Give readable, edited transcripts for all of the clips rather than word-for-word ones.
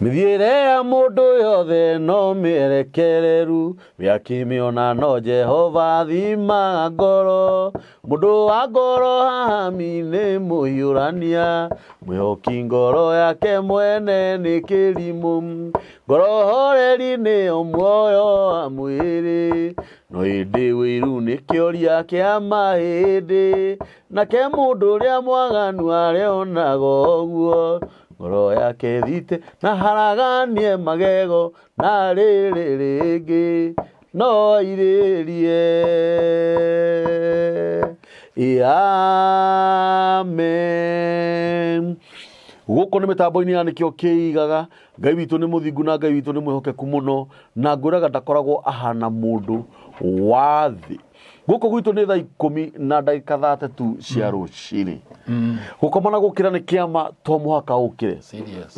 Mithiire ya mundu yothe no mĩerekereru, mĩakĩmĩona no Jehova thima ngoro. Mundu wa ngoro hahami nĩ mũhiũrania, mwĩhoki ngoro yake mwene nĩ kĩrimũ. Ngoro horeri nĩyo muoyo wa mwĩrĩ, no hĩndĩ wĩiru nĩ kĩoria kĩa mahĩndĩ. Nake mũndũ ũrĩa mwaganu arĩonaga ũguo, ngoro yake thite na haraganie magego, na rĩrĩ rĩngĩ no irĩrie. Amen. Gũkũ nĩ mĩtambo-inĩ ya nĩkĩo kĩigaga. Ngai witũ nĩ mũthingu na Ngai witũ nĩ mwĩhokeku mũno, na ngwĩraga ndakoragwo ahana mũndũ wa thĩ. Gũkũ gwitũ nĩ thaa 10:32 cia rũcinĩ. Gũkoma na gũkĩra nĩ kĩama to mũhaka ũkĩre.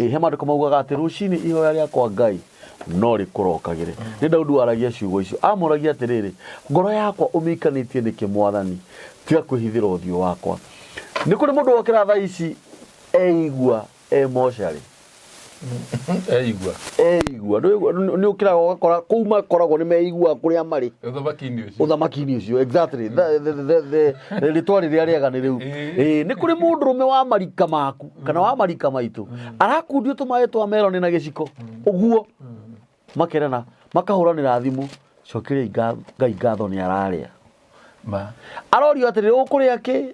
He maandĩko maugaga atĩ rũcinĩ ihoya rĩakwa Ngai no rĩkũrokagĩre. Nĩ Daudi aragia ciugo icio, amũragia atĩrĩrĩ, ngoro yakwa ũmĩikanĩtie nĩkĩ Mwathani, tiga kwĩhithĩra ũthiũ wakwa. Nĩ kũrĩ mũndũ wokĩra thaa ici eigua emotionally. Eigua nĩ ũkĩraga ũgakora kũu makoragwo nĩ meigua kũrĩa marĩ ũthamaki-inĩ ũcio. Exactly, rĩtwa rĩrĩa rĩega nĩ rĩu. Nĩ kũrĩ mũndũrũme wa marika maku kana wa marika maitũ arakundio tũmaĩ twa meroni na gĩciko ũguo, makerana makahũranĩra thimũ, cokeria Ngai ngatho nĩ ararĩa. Arorio atĩrĩrĩ, ũkũrĩa kĩ?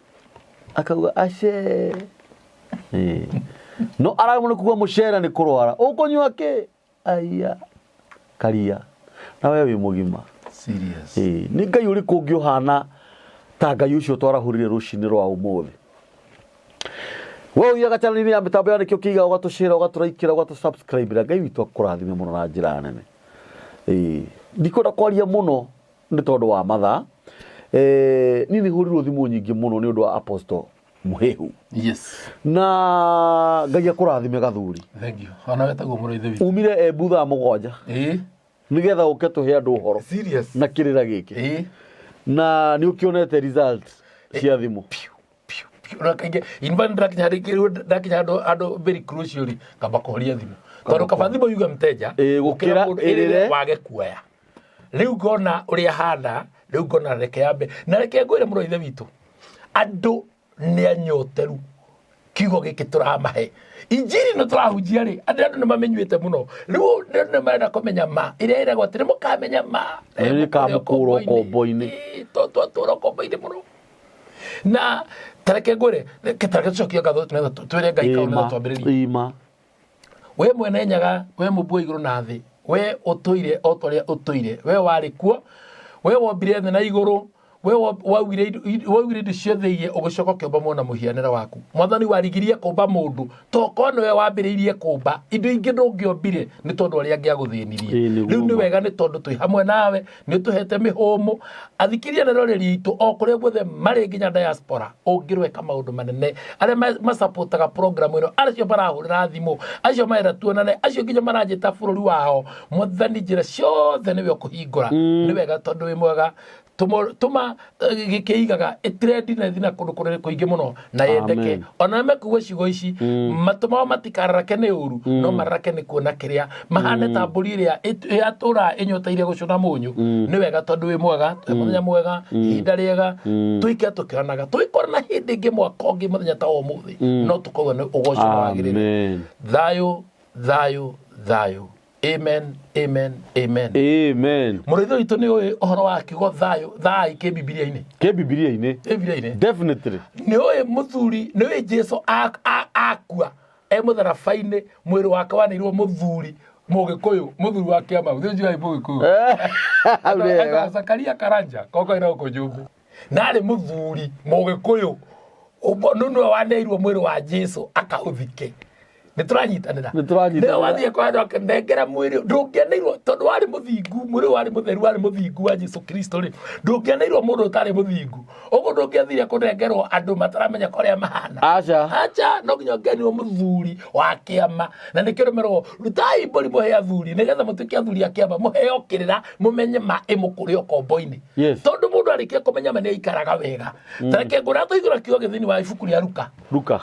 Akauga ace. No aramu nĩ kuga mũcere nĩ kũrwara, ũkũnyua kĩ? Aya karia na wewe wĩ mũgima. Serious. Nĩ Ngai ũrĩkũ ũngĩũhana ta Ngai ũcio twarahũrire rũcinĩ rwa ũmũthĩ? Wewe ũthiaga channel-inĩ ya mĩtambo ya nĩkĩo kĩigaga, ũgatũshare, ũgatũraikĩra, ũgatũsubscribe. Ngai witũ akũrathime mũno na njĩra nene. Ndikwenda kwaria mũno nĩ tondũ wa mathaa. Niĩ nĩ hũrirwo thimũ nyingĩ mũno nĩ ũndũ wa Apostle Mũhĩhu. Yes. Na Ngai akũrathime gathuri. Thank you. Ona wetagwo mũrũithe witũ. Umire Embu thaa 7. Nĩgetha ũke tũhe andũ ũhoro. Serious. Na kĩrĩra gĩkĩ. Na nĩ ũkĩonete result cia thimũ. Rakainge invan ndakinya andũ very crucial kamba kũhoria thimũ. Tondũ kaba thimũ yuga mteja gũkĩra ĩrĩre wage kuoya. Rĩu ngona ũrĩa hana, rĩu ngona reke yambe. Na reke ngwĩre mũrũithe witũ, andũ nĩ anyoteru kiugo gĩkĩ tũramahe. Injiri no tũrahunjia rĩ, andũ nĩ mamenyuĩte mũno. Rĩu nĩ marenda kũmenya ma ĩrĩa ĩragwo atĩ nĩ mũkamenya ma nĩ kamũkũrwo kombo-inĩ kombo-inĩ mũno. Na tareke ngwĩre tareke tũcokie ngatho twĩre Ngai kaũna twambĩrĩrie. We mwene nyaga, we mũmbu igũrũ na thĩ, we ũtũire o tũrĩa ũtũire, we warĩ kuo, we wombire thĩ na igũrũ, we waugire indo ciothe iye ũgĩcoka ũkĩũmba mwana mũhianĩre waku. Mwathani warigirie kũmba mũndũ toko nĩwe wambĩrĩirie kũmba indo ingĩ ndũngĩombire nĩ tondũ arĩa angĩagũthĩnirie. Rĩu nĩ wega nĩ tondũ twĩ hamwe nawe, nĩ tũhete mĩhũmũ. Athikiria na roreri itũ o kũrĩa guothe marĩ nginya diaspora ũngĩrweka maũndũ manene, arĩa masapotaga program ĩno, acio marahũrĩra thimũ, acio marenda tuonane, acio nginya maranjĩta bũrũri wao. Mwathani njĩra ciothe nĩwe ũkũhingũra. Nĩ wega tondũ wĩ mwega. Tuma gĩkĩigaga ĩtrendi na thina kũndũ kũrĩa kũingĩ mũno na yendeke. Ona mekuga ciugo ici matũma matikararake nĩ ũru, no mararake nĩ kuona kĩrĩa mahane ta mbũri ĩrĩa yatũra ĩnyoteire gũcũna mũnyũ. Nĩ wega tondũ wĩ mwega, mũthenya mwega, ihinda rĩega, tũike tũkĩonaga twĩkora hĩndĩ ĩngĩ mwaka ũngĩ mũthenya ta ũmũthĩ, no tũkauga nĩ ũgoco wagĩrĩru. Thayũ, thayũ, thayũ. Amen, amen, amen. Amen. Mũrũithe witũ nĩ ũĩ ũhoro wa kiugo thayũ, thayũ kĩ Bibilia-inĩ. Kĩ Bibilia-inĩ? Bibilia-inĩ. Definitely. Nĩ ũĩ mũthuri, nĩ ũĩ Jesũ akua mũtharaba-inĩ, mwĩrĩ wake wanĩirwo mũthuri Mũgĩkũyũ, mũthuri wa kĩama, ũthĩ njũĩ Mũgĩkũyũ. Zakaria Karanja, koko ĩna gũkũ Njũngũ. Na arĩ mũthuri Mũgĩkũyũ, nĩwe wanĩirwo mwĩrĩ wa Jesũ akaũthike. Nĩtũranyitanĩra. Nĩwe wathiĩ kwa andũ akĩnengera mwĩrĩ, ndũngĩanĩirwo tondũ warĩ mũthingu, mwĩrĩ warĩ mũtheru, warĩ mũthingu wa Jesũ Kristo rĩ, ndũngĩanĩirwo mũndũ ũtarĩ mũthingu. Ũguo ndũngĩathire kũnengerwo andũ mataramenya kũrĩa mahana. Aca no nginya ũngĩanĩirwo mũthuri wa kĩama, na nĩkĩo rũmerwo rutai mbũri mũhe athuri, nĩgetha mũtuĩke athuri a kĩama, mũheo kĩrĩra, mũmenye ma ĩmũkũrĩ o kombo-inĩ. Tondũ mũndũ arĩkia kũmenya ma nĩaikaraga wega. Tareke ngũra tũigũra kiugo gĩthĩinĩ wa ibuku rĩa Luka. Luka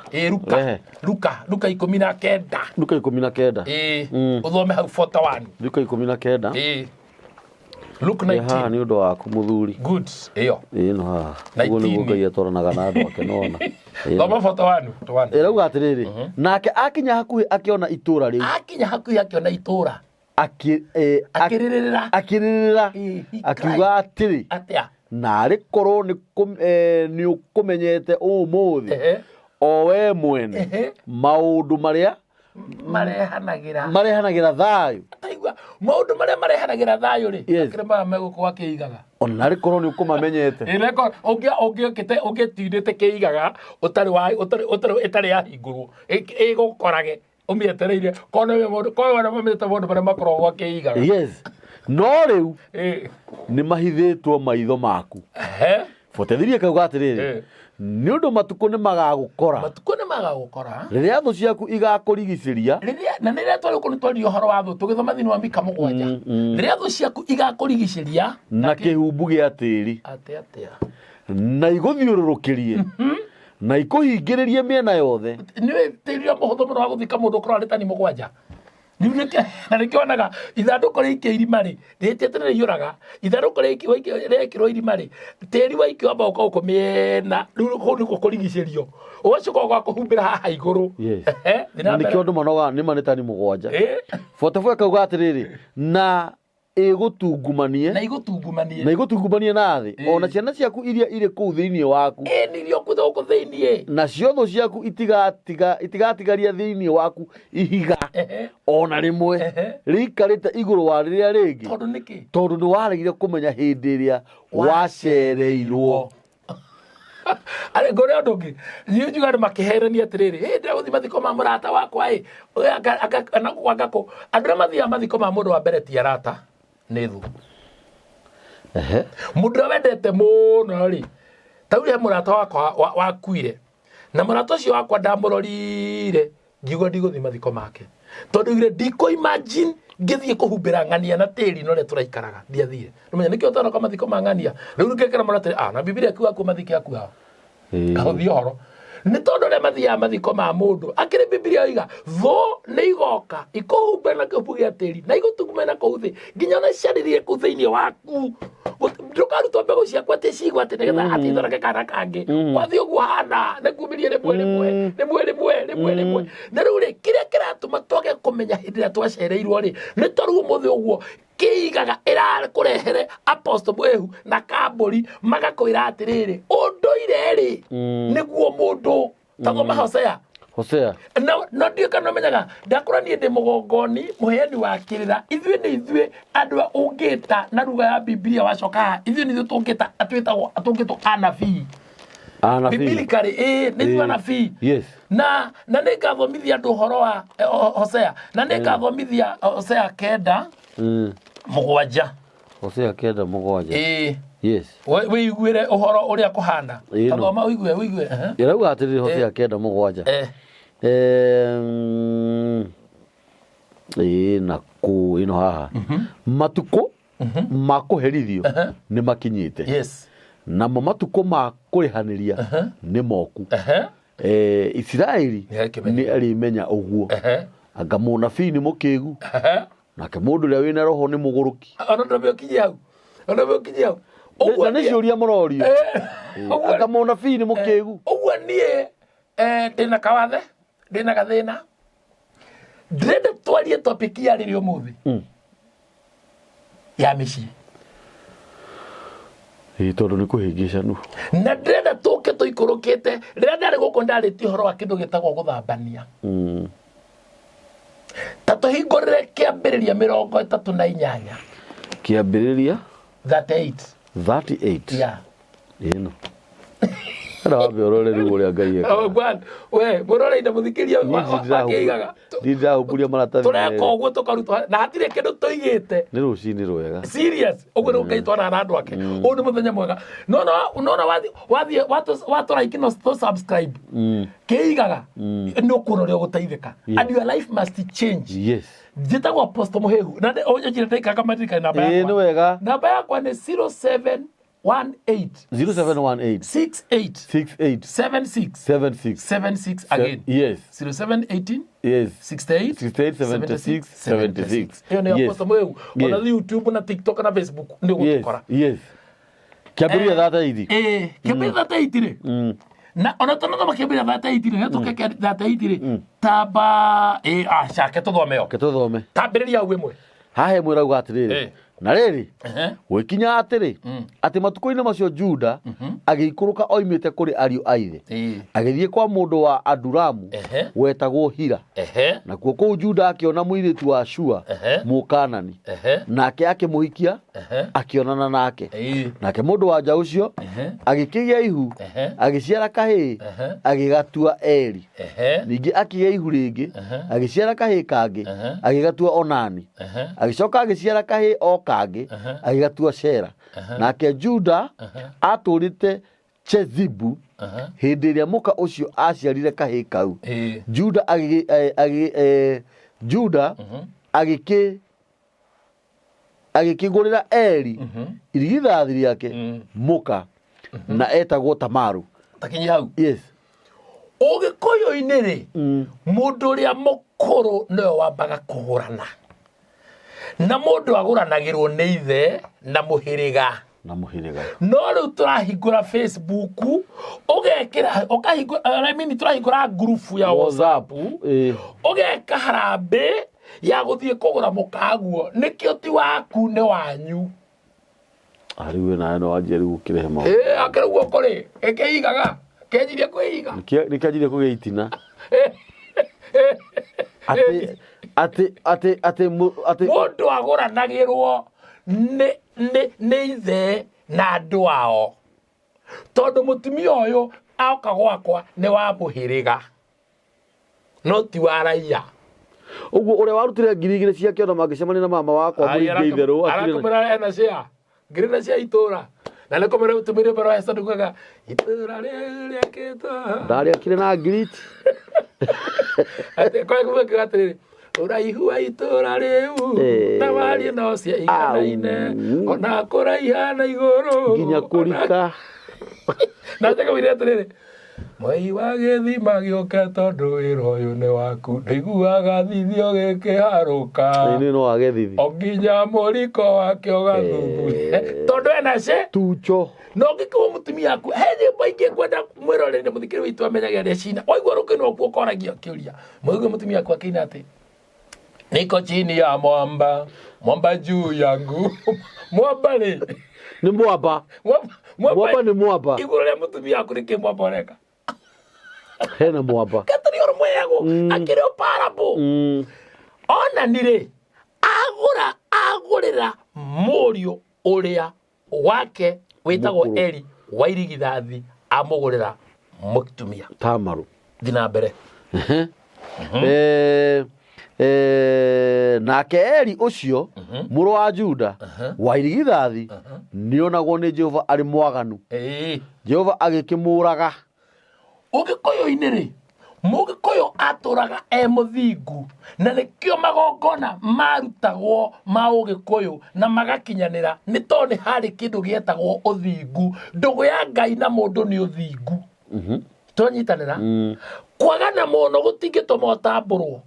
10. kenda. Luka 19. Uthome hau 41. Luka 19. Luke 19. Ha ni undu waku muthuri. Good. Iyo. No ha. Uguo ni Ngai atoranaga na andu ake nona. Thoma 41. Rauga atiriri. Nake akinya hakuhi akiona itura riu. Akinya hakuhi akiona itura. Akiririra. Akiuga atiri. Atia. Nari korwo ni ukumenyete umuthi. O we mwene. Maundu maria marehanagira thayo. Taigua maundu maria marehanagira thayo ri. Akirema meguko akiigaga. Ona ri korwo ni ukumamenyete. Ireko ungitindite kiigaga utari ya hinguru. Igukorage umietereire kone wana mamete mundu maria makoragwo akiigaga. Yes. No riu ni mahithitwo maitho maku. Fotithirie kauga atiriri. Ni undu matuko ni magagukora. Riria thu ciaku igakurigiciria. Na riria twari kunitwario horo wa thu tugithoma thini wa Mika 7. Riria thu ciaku igakurigiciria na kihumbu gia tiri. Atia. Na iguthiururukirie. Na ikuhingiririe miena yothe. Niwe tiri ya muhutho muno wa guthika mundu ukorwo ari tani 7. Na nikionaga ithanduku riki irimari ritietene riyuraga ithanduku riki irimari tiri wa ikio amba uko miena riu kundu kurigicirio ugacoka gwa kuhumbira haha iguru. Na nikio andu manoga ni manitani 7. 44 kauga atiriri na igutungumanie na thi ona ciana ciaku iria iri kuu thiini waku nirio kutho ku thiini na ciotho ciaku itigatigaria thiini waku ihiga ona rimwe rikarite iguru wa riria ringi tondu ni waregire kumenya hindi iria wacereirwo. Ale gore ndongi niyo jugare makiherania atiriri ndira guthi mathiko ma murata wakwa agako andira mathia mathiko ma mundu wa mbere ti arata ni thu. Mundu wendete muno ri tauri murata wakwa wakuire na murata ucio wakwa ndamurorire ngiugo ndiguthi mathiko make tondu ire ndiko imagine ngithie kuhumbira ngania na tiri no le turaikaraga ndiathire numenya nikio tano kama mathiko ma ngania riu ngekera murata na biblia akiwa ku mathiko aku hao kathi horo ni tondu le mathia mathiko ma mundu akire biblia oiga tho ni igoka ikuhumbe na kubu gia tiri na igutunguma na kuthi nginya na ciarĩrie ku thiini waku ndukarutwo mbegu ciakwa ti cigwa ati nigetha atithoreke kana kangi wathi uguo hana na kumirie rimwe na riu ri kiria kiratuma twage kumenya hindi ria twacereirwo ri ni toru muthi uguo kiigaga irakurehere apostle Mwehu na Kamburi magakwira atiriri unduire ri niguo mundu tathoma Hosea no ndio kana menyaga ndakora nie ndi mugongoni muheani wa kirira ithuĩ andu ungita na ruga ya Biblia wacoka ithuĩ tungita atwitwo anabii biblically ni anabii. Yes. Na ningathomithia andu horo wa Hosea na ningathomithia Hosea 9:7. Hosea 9:7. Yes. We igwire uhoro uria kuhanda tathoma uigue irauga atiriri Hosea 9:7. Na ku ino haha matuko ma kuherithio ni makinyite. Yes. Na matuko ma kurihaniria ni moku. Israeli ni arimenya uguo anga munabii ni mukigu nake mundu ria wina roho ni muguruki ona ndobiokinyia na ni ciuria murorio anga munabii ni mukigu uguo nie ndina kawathe ndina gathina ndrenda twarie topic ya riri umuthi ya micii tondu ni kuhingicanu na ndrenda tuke tuikurukite riria ndari guku ndarĩtie horo wa kindu gitagwo guthambania ta tuhingurire kiambiriria 38 kiambiriria 38 yeah ino Era wabe orore riu uria Ngai eka. We murore ina muthikiria wakiigaga. Ndira uburia maratathi. Tureka uguo tukarutwa na hatire kindu tuigite. Ni rucini rwega. Serious. Uguo rukaitwana na andu ake. Uyu ni muthenya mwega. No wathi watura ikino subscribe. Kiigaga. No kuroria guteithika. And your life must change. Yes. Jitagwo Apostle Muhehu. Na onye jire teka kama tika namba yakwa. Ni wega. Namba yakwa ni 07 0718 68 68 76 76 again. Yes. 0718 Yes. 68 76 76. Hiyo ni Yes. hapo mweu. Yes. Ona YouTube na TikTok na Facebook ndio gukora. Yes. Kiambiria thata hithi. Kiambiria thata hitire. Na ona tono makiambiria thata hitire. Ne tukeke thata hitire. Tamba acha ke tuthomeo. Ke tuthome. Tambiriria uwe mwe. Hahe mwira uga atiriri. Na riri gwikinya atiri ati matuko-ini macio Juda agiikuruka oimite kuri ariu aithe agithie kwa mundu wa Adulamu wetagwo Hira na kuo kuu Juda akiona muiritu wa Shua Mukanani nake akimuhikia akionana nake nake mundu wa nja ucio agikigia ihu agiciara kahii agigatua Eli ningi akigia ihu ringi agiciara kahii kangi agigatua Onani agicoka agiciara kahii o kangi agigatua Shera nake Juda aturite Chezibu hindi iria muka ucio aciarire kahii kau Juda agikigurira Eli irigithathi riake muka na etagwo Tamaru takinyi hau. Yes. Ugikuyu-ini ri mundu uria mukuru no wambaga kugurana na mundu aguranagirwo ni ithe na muhiriga no riu turahingura Facebook ugekira ukahingura turahingura group ya WhatsApp ugeka harambe ya guthie kugura mukaguo nikio ti waku ni wanyu ariwe na no ajeri gukirehe mau akirugwo kuri ekeigaga kenjirie kwiga nikanjirie kugeitina ate mundu aguranagirwo ni ithe na andu ao tondu mutumia uyu auka gwakwa ni wa muhiriga no ti wa raia uguo uria warutire 2,000 ciake ona mangicemania na mama wakwa muringe itheru arakumira ena cia ngirina cia itura na nakomera utumire baro esa ndugaga itura ria kita ndari akire na grit ate kwa kugatiriri uraihua itura riu na wari no cia iganaine ona kuraihana iguru nginya kurika na teka wire atiriri mwai wa githima gioka tondu wira uyu ni waku ndiguaga thithio gikiharuka ni no agethithio onginya muriko wake ugathuthuria tondu ena ce tucho no ngikuo mutumia aku hethi baingi kwenda mwirorere muthikiri witu amenyaga recina waigua rukino kuo koragia kiuria mwigua mutumia aku akina ati niko chini ya mwamba juu yangu mwamba ni mwamba ni mwamba iguru ria mutumia aku riki mwamba reka hena mwamba katari ormo yago akire parable ona nire agurira murio uria wake witagwo Eli wairigithathi amugurira mutumia Tamaru thina mbere nake Eli ucio muru wa Juda wairigithathi nionagwo ni Jehova ari mwaganu Jehova agikimuraga ugikoyo-ini ri mugikoyo aturaga muthingu na nikio magongona marutagwo ma ugikoyo na magakinyanira ni to ni hari kindu gietagwo uthingu ndugu ya Ngai na mundu ni uthingu tonyitanira kwagana muno gutingituma utamburwo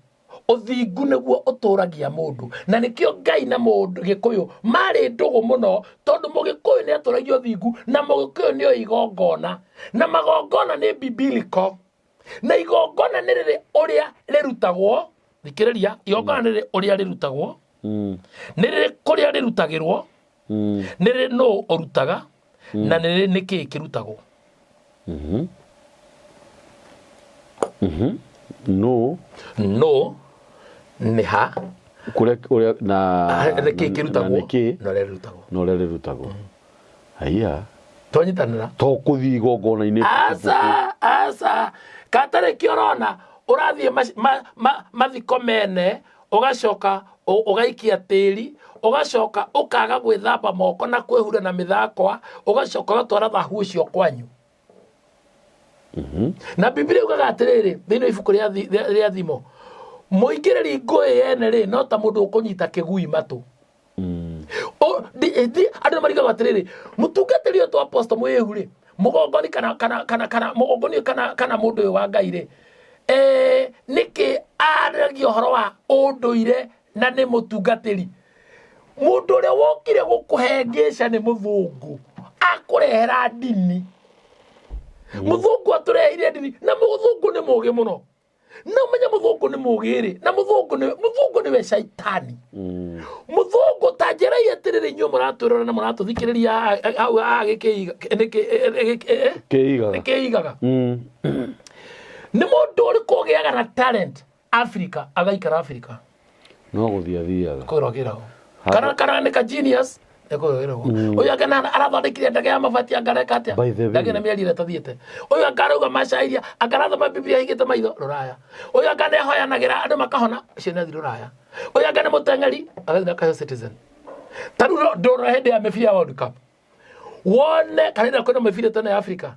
uthingu niguo uturagia mundu na nikio Ngai na mundu gikuyu mari ndugu muno tondu mugikuyu ni aturagia uthingu na mugikuyu ni igongona na magongona ni biblical na igongona ni riri uria rirutagwo thikiriria igongona ni riri uria rirutagwo ni riri kuria rirutagirwo ni riri no urutaga na ni riri niki kirutagwo no niha kuria na niki kirutagwo no rirutagwo aya tonyitanira to kuthi igongona-ini asa katare kiorona urathie mathiko mene ugacoka ugaikia tiri ugacoka ukaga gwithamba moko na kwihura na mithakwa ugacoka ugatwara thahu ucio kwanyu na Biblia ugaga atiriri thini ibuku ria thimo muingiriri ngui yene ri no ta mundu ukunyita kigui matu andũ marigaga atiriri mutungatĩri ũyũ twa apostle Mwĩhũ rĩ mũgongoni kana mũgongoni kana mũndũ ũyũ wa Ngai rĩ nĩkĩ aragia ũhoro wa ũndũire na nĩ mũtungatĩri mũndũ ũrĩa wokire gũkũhengĩca nĩ mũthũngũ akũrehera ndini mũthũngũ atũrehire ndini na mũthũngũ nĩ mũũgĩ mũno na ũmenye mũthũngũ nĩ mũũgĩ rĩ na mũthũngũ nĩwe shaitani mũthũngũ ta njĩra atĩrĩrĩ inyuĩ mũratwĩrora na mũratũthikĩrĩria hau kĩigaga nĩ mũndũ ũrĩkũ ũgĩaga na talent Africa agaikara Africa no gũthiĩ athiaga kũrogĩraho kana nĩ ka genius uyu akana arathondekire ndege ya mabati angareka atia ndege na mĩeri ĩtathiĩte uyu akarauga macairia akarathoma biblia higĩte maitho rũraya uyu akana ehoyanagĩra andũ makahona ciana thi rũraya uyu akana mũteng'eri agathina kayo Citizen taru ndũra hĩndĩ ya mĩbira World Cup wone kana kwenda mĩbira tene ya Africa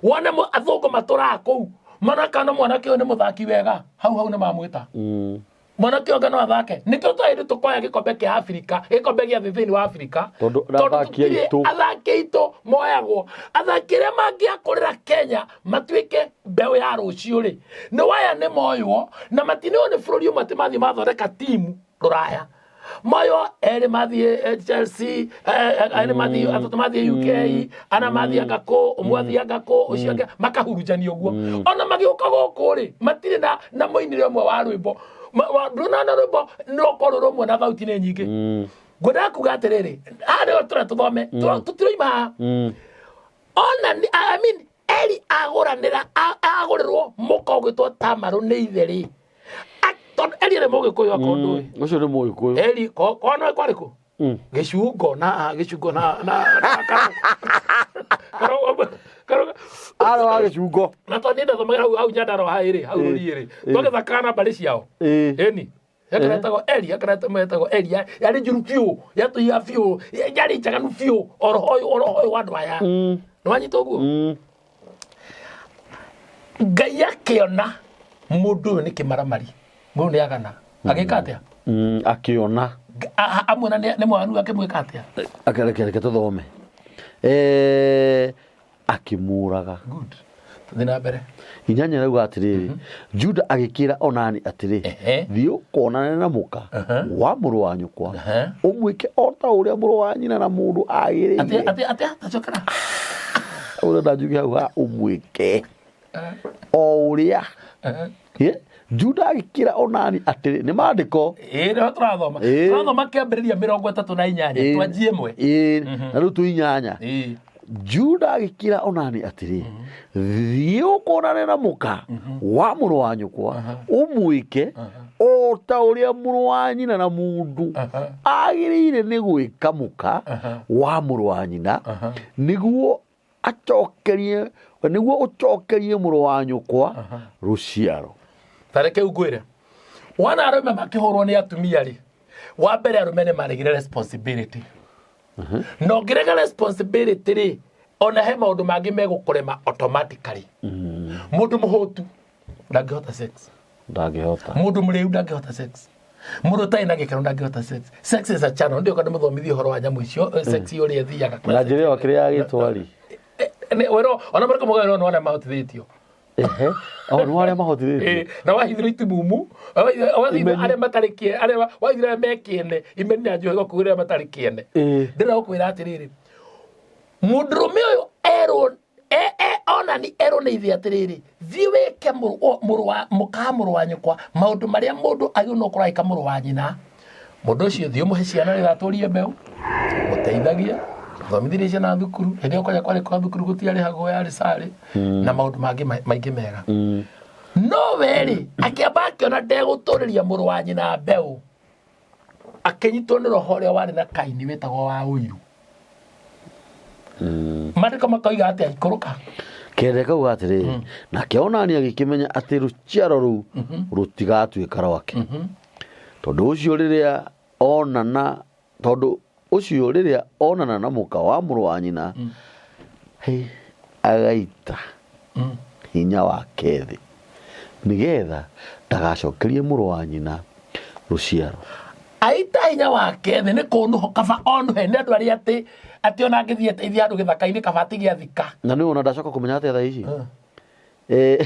wone athũngũ matũraga kũu manakana mwanake ũyũ nĩ mũthaki wega hau nĩ mamwĩta mwanake ũngĩ no athake nĩkĩo twahĩndĩ tũkoya gĩkombe kĩa Africa gĩkombe gĩa thĩinĩ wa Africa tondũ athaki aitũ moyagwo athaki arĩa mangĩakũrĩra Kenya matuĩke mbeũ ya rũciũ rĩ nĩ waya nĩ moywo na matinĩo nĩ bũrũri ũmwe atĩ mathiĩ mathondeka timu rũraya moyo erĩ mathiĩ Chelsea erĩ mathiĩ UK ana mathiĩ Ngakũ ũmwe athiĩ Ngakũ ũcio angĩ makahurunjania ũguo ona magĩũka gũkũ rĩ matirĩ na mũinĩre ũmwe wa rwĩmbo ndũnana rwĩmbo no korwo rũmwe na thauti nĩ nyingĩ ngwenda kuga atĩrĩrĩ harĩ tũrĩa tũthome tũtiroima ona I mean Eli agũrĩrwo mũka ũgĩtwo Tamaru nĩ ithe rĩ Eli nĩ mũgĩkũyũ akorwo ndũĩ ũcio nĩ mũgĩkũyũ Eli kono kwarĩkũ gĩcungo na ara wa gĩcungo na tondũ ndathomera hau Nyandarua haĩrĩ hau rũriĩ tũgĩthakana na mbarĩ ciao ĩni yakanetagwo Eli yarĩ njuru biũ yatũiga biũ yarĩ njaganu biũ orohoyũ wa andũ aya nĩwanyita ũguo Ngai akĩona mũndũ ũyũ nĩ kĩmaramari mũndũ nĩ agana agĩka atĩa akĩona amwe nĩ mwanu akĩmwĩka atĩa reke tũthome akĩmũraga good tuthi na mbere inyanya rauga atĩrĩrĩ Juda agĩkĩra Onani atĩrĩ thiĩ ũkonane na mũka wa mũrũ wa nyũkwa ũmwĩke o ta ũrĩa mũrũ wa nyina na mũndũ agĩrĩire atĩa tacokera ũrĩa ndanjuge hau ũmwĩke o ũrĩa Juda agĩkĩra Onani atĩrĩ nĩ maandĩko nĩho tũrathoma kĩambĩrĩria 38 twanjie ĩmwe na rĩu tũinyanya Juda agĩkĩra Onani atĩrĩ thiĩ ũkonane na mũka wa mũrũ wa nyũkwa ũmwĩke o ta ũrĩa mũrũ wa nyina na mũndũ agĩrĩire nĩ gwĩka mũka wa mũrũ wa nyina nĩguo ũcokerie mũrũ wa nyũkwa rũciaro tareke ugwire wana arũme makĩhũrwo nĩ atumia rĩ wa mbere arũme nĩ maregire responsibility no ngĩrega responsibility rĩ ona he maũndũ mangĩ megũkũrema automatically mũndũ mũhũtu ndangĩhota sex mũndũ mũrĩu ndangĩhota sex mũndũ ũtarĩ na gĩkeno ndangĩhota sex is a channel ndio kana mũthomithie ũhoro wa nyamũ icio sex ũrĩa thiaga na njĩra ĩyo kĩrĩa yagĩtwari wero ona marĩkũ mũgaĩrwo nĩ wona mahotithĩtio nĩ warĩa mahotithĩtio na wahithĩrwo itumumu wahithĩrwo arĩa matarĩ kĩene wahithĩrwo arĩa mekĩene imeni na njohĩ gũkũgĩrĩra matarĩ kĩene ndĩra gũkwĩra atĩrĩrĩ mũndũrũme ũyũ erwo Onani erwo nĩ ithe atĩrĩrĩ thiĩ wĩke mũka mũrũ wa nyũkwa maũndũ marĩa mũndũ agĩrĩirwo gũkorwo agĩka mũrũ wa nyina mũndũ ũcio thiĩ ũmũhe ciana rĩrĩa atũrie mbeũ mũteithagie thomithĩrie ciana thukuru hĩndĩ ĩyo kwaja kwarĩ kwa thukuru gũtiarĩhagwo yarĩ sarĩ na maũndũ mangĩ maingĩ mega no we-rĩ akĩamba akĩona ndegũtũrĩria mũrũ wa nyina mbeũ akĩnyitwo nĩ roho ũrĩa warĩ na Kaini wĩtagwo wa ũiru maandĩko makoiga atĩ aikũrũka kende kauga atĩrĩ nake Onani agĩkĩmenya atĩ rũciaro rũu rũtigatuĩka rwake tondũ ũcio rĩrĩa onana na mũka wa mũrũ wa nyina agaita hinya wake thĩ nĩgetha ndagacokerie mũrũ wa nyina rũciaro aita hinya wake thĩ nĩ kũnũ kaba onũ he nĩ andũ arĩa atĩ ona angĩthiĩ teithia andũ gĩthaka-inĩ kaba atige athika na nĩ ona ndacoka kũmenya atĩa thaa ici nĩ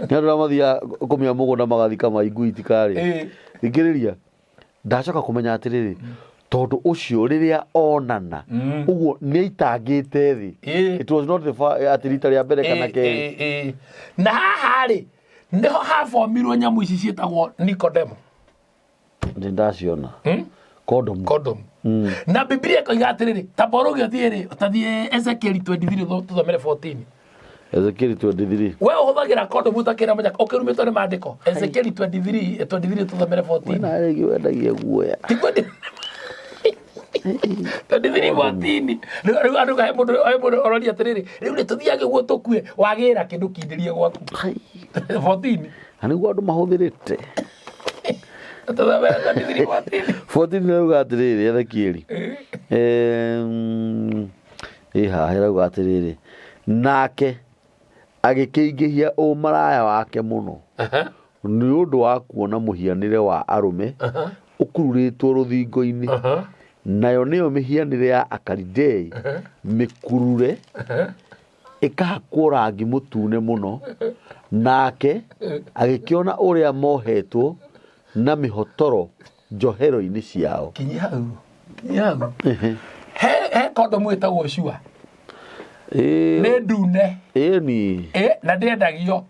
andũ arĩa mathiaga kũmĩa mũgũnda magathika maingui itikarĩ thikĩrĩria ndacoka kũmenya atĩrĩrĩ tondũ ũcio rĩrĩa onana ũguo nĩ aitangĩte thĩ it was not atĩ rita rĩa mbere kana kerĩ na haha rĩ nĩho habomirwo nyamũ ici ciĩtagwo Nikodemo nĩ ndaciona condom na Biblia ĩkoiga atĩrĩrĩ ta Paulo ũtathiĩ Ezekiel 23 tũthomere 14 Ezekiel 23 we ũhũthagĩra condom ũtakĩra menya ũkĩrumĩtwo nĩ maandĩko Ezekiel 23 tũthomere 14 na rĩngĩ wendagia guoya rĩu andũ kahe mũndũ ororia atĩrĩrĩ rĩu nĩ tũthiage guo tũkue wagĩra kĩndũ kindĩrie gwaku 14 na nĩguo andũ mahũthĩrĩte 14 nĩrauga atĩrĩrĩ Ezekiel haha ĩrauga atĩrĩrĩ nake agĩkĩingĩhia ũmaraya wake mũno nĩ ũndũ wa kuona mũhianĩre wa arũme ũkururĩtwo rũthingo-inĩ nayo nĩyo mĩhianĩre ya Akalidei mĩkurure ĩkahakwo rangi mũtune mũno nake agĩkĩona ũrĩa mohetwo na mĩhotoro njohero-inĩ ciao kinya hau he condom ĩtagwo Sure nĩ ndune ĩni na ndĩendagio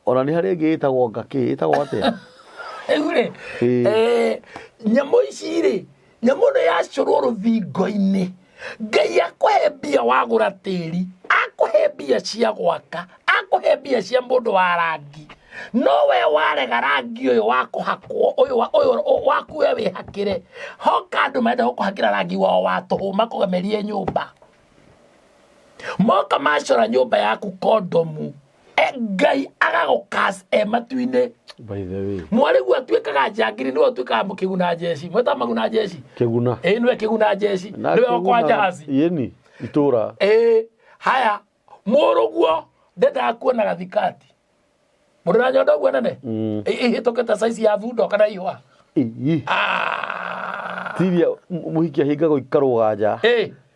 ona nĩ harĩ ĩngĩ ĩtagwo ngakĩ ĩtagwo atĩa rĩu rĩ nyamũ ici rĩ nyamũ ĩno yacorwo rũthingo-inĩ Ngai akũhe mbia wagũra tĩri akũhe mbia cia gwaka akũhe mbia cia mũndũ wa rangi no we warega rangi ũyũ wa kũhakwo ũyũ waku we wĩhakĩre hoka andũ marenda gũkũhakĩra rangi wao wa tũhũ makũgemerie nyũmba moka macora nyũmba yaku kondomu Ngai agagũkas matu-inĩ by the way mwarĩgu atuĩkaga njangiri nĩwe ũtuĩkaga mũkĩguna jeshi mweta maguna jeshi kĩguna nĩwe kĩguna jeshi nĩwe okwa jahazi yeni itũra haya mũrũguo ndendaga kuona gathikati mũndũ na nyondo ũguo nene ihĩtũkĩte saizi ya thundo kana ihũa tiria mũhiki ahingagwo ikarũga nja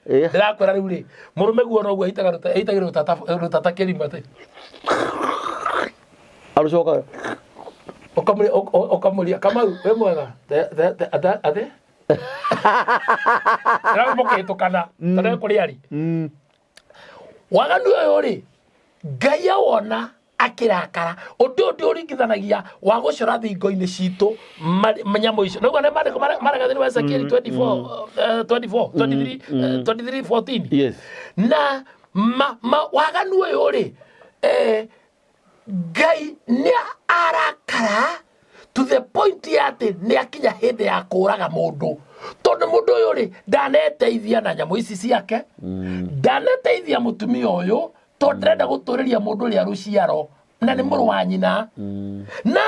ndĩrakwĩra rĩu rĩ mũrũme guo noguo aitagĩrwo rũtata kĩrima tĩ arũcoka ũkamũria Kamau wĩ mwega atĩ mũkĩhĩtũkana tondũ kũrĩ ari waganu ũyũ rĩ Ngai awona akĩrakara ũndũ ũringithanagia wa gũcora thingo-inĩ citũ nyamũ icio nĩguo nĩ maandĩko marega thĩinĩ wa Ezekiel 23:14 yes na waganu ũyũ rĩ Ngai nĩ arakara to the point atĩ nĩ akinya hĩndĩ ya kũraga mũndũ tondũ mũndũ ũyũ rĩ ndaneteithia na nyamũ ici ciake ndaneteithia mũtumia ũyũ tondũ ndĩrenda gũtũrĩria mũndũ ũrĩa rũciaro na nĩ mũrũ wa nyina na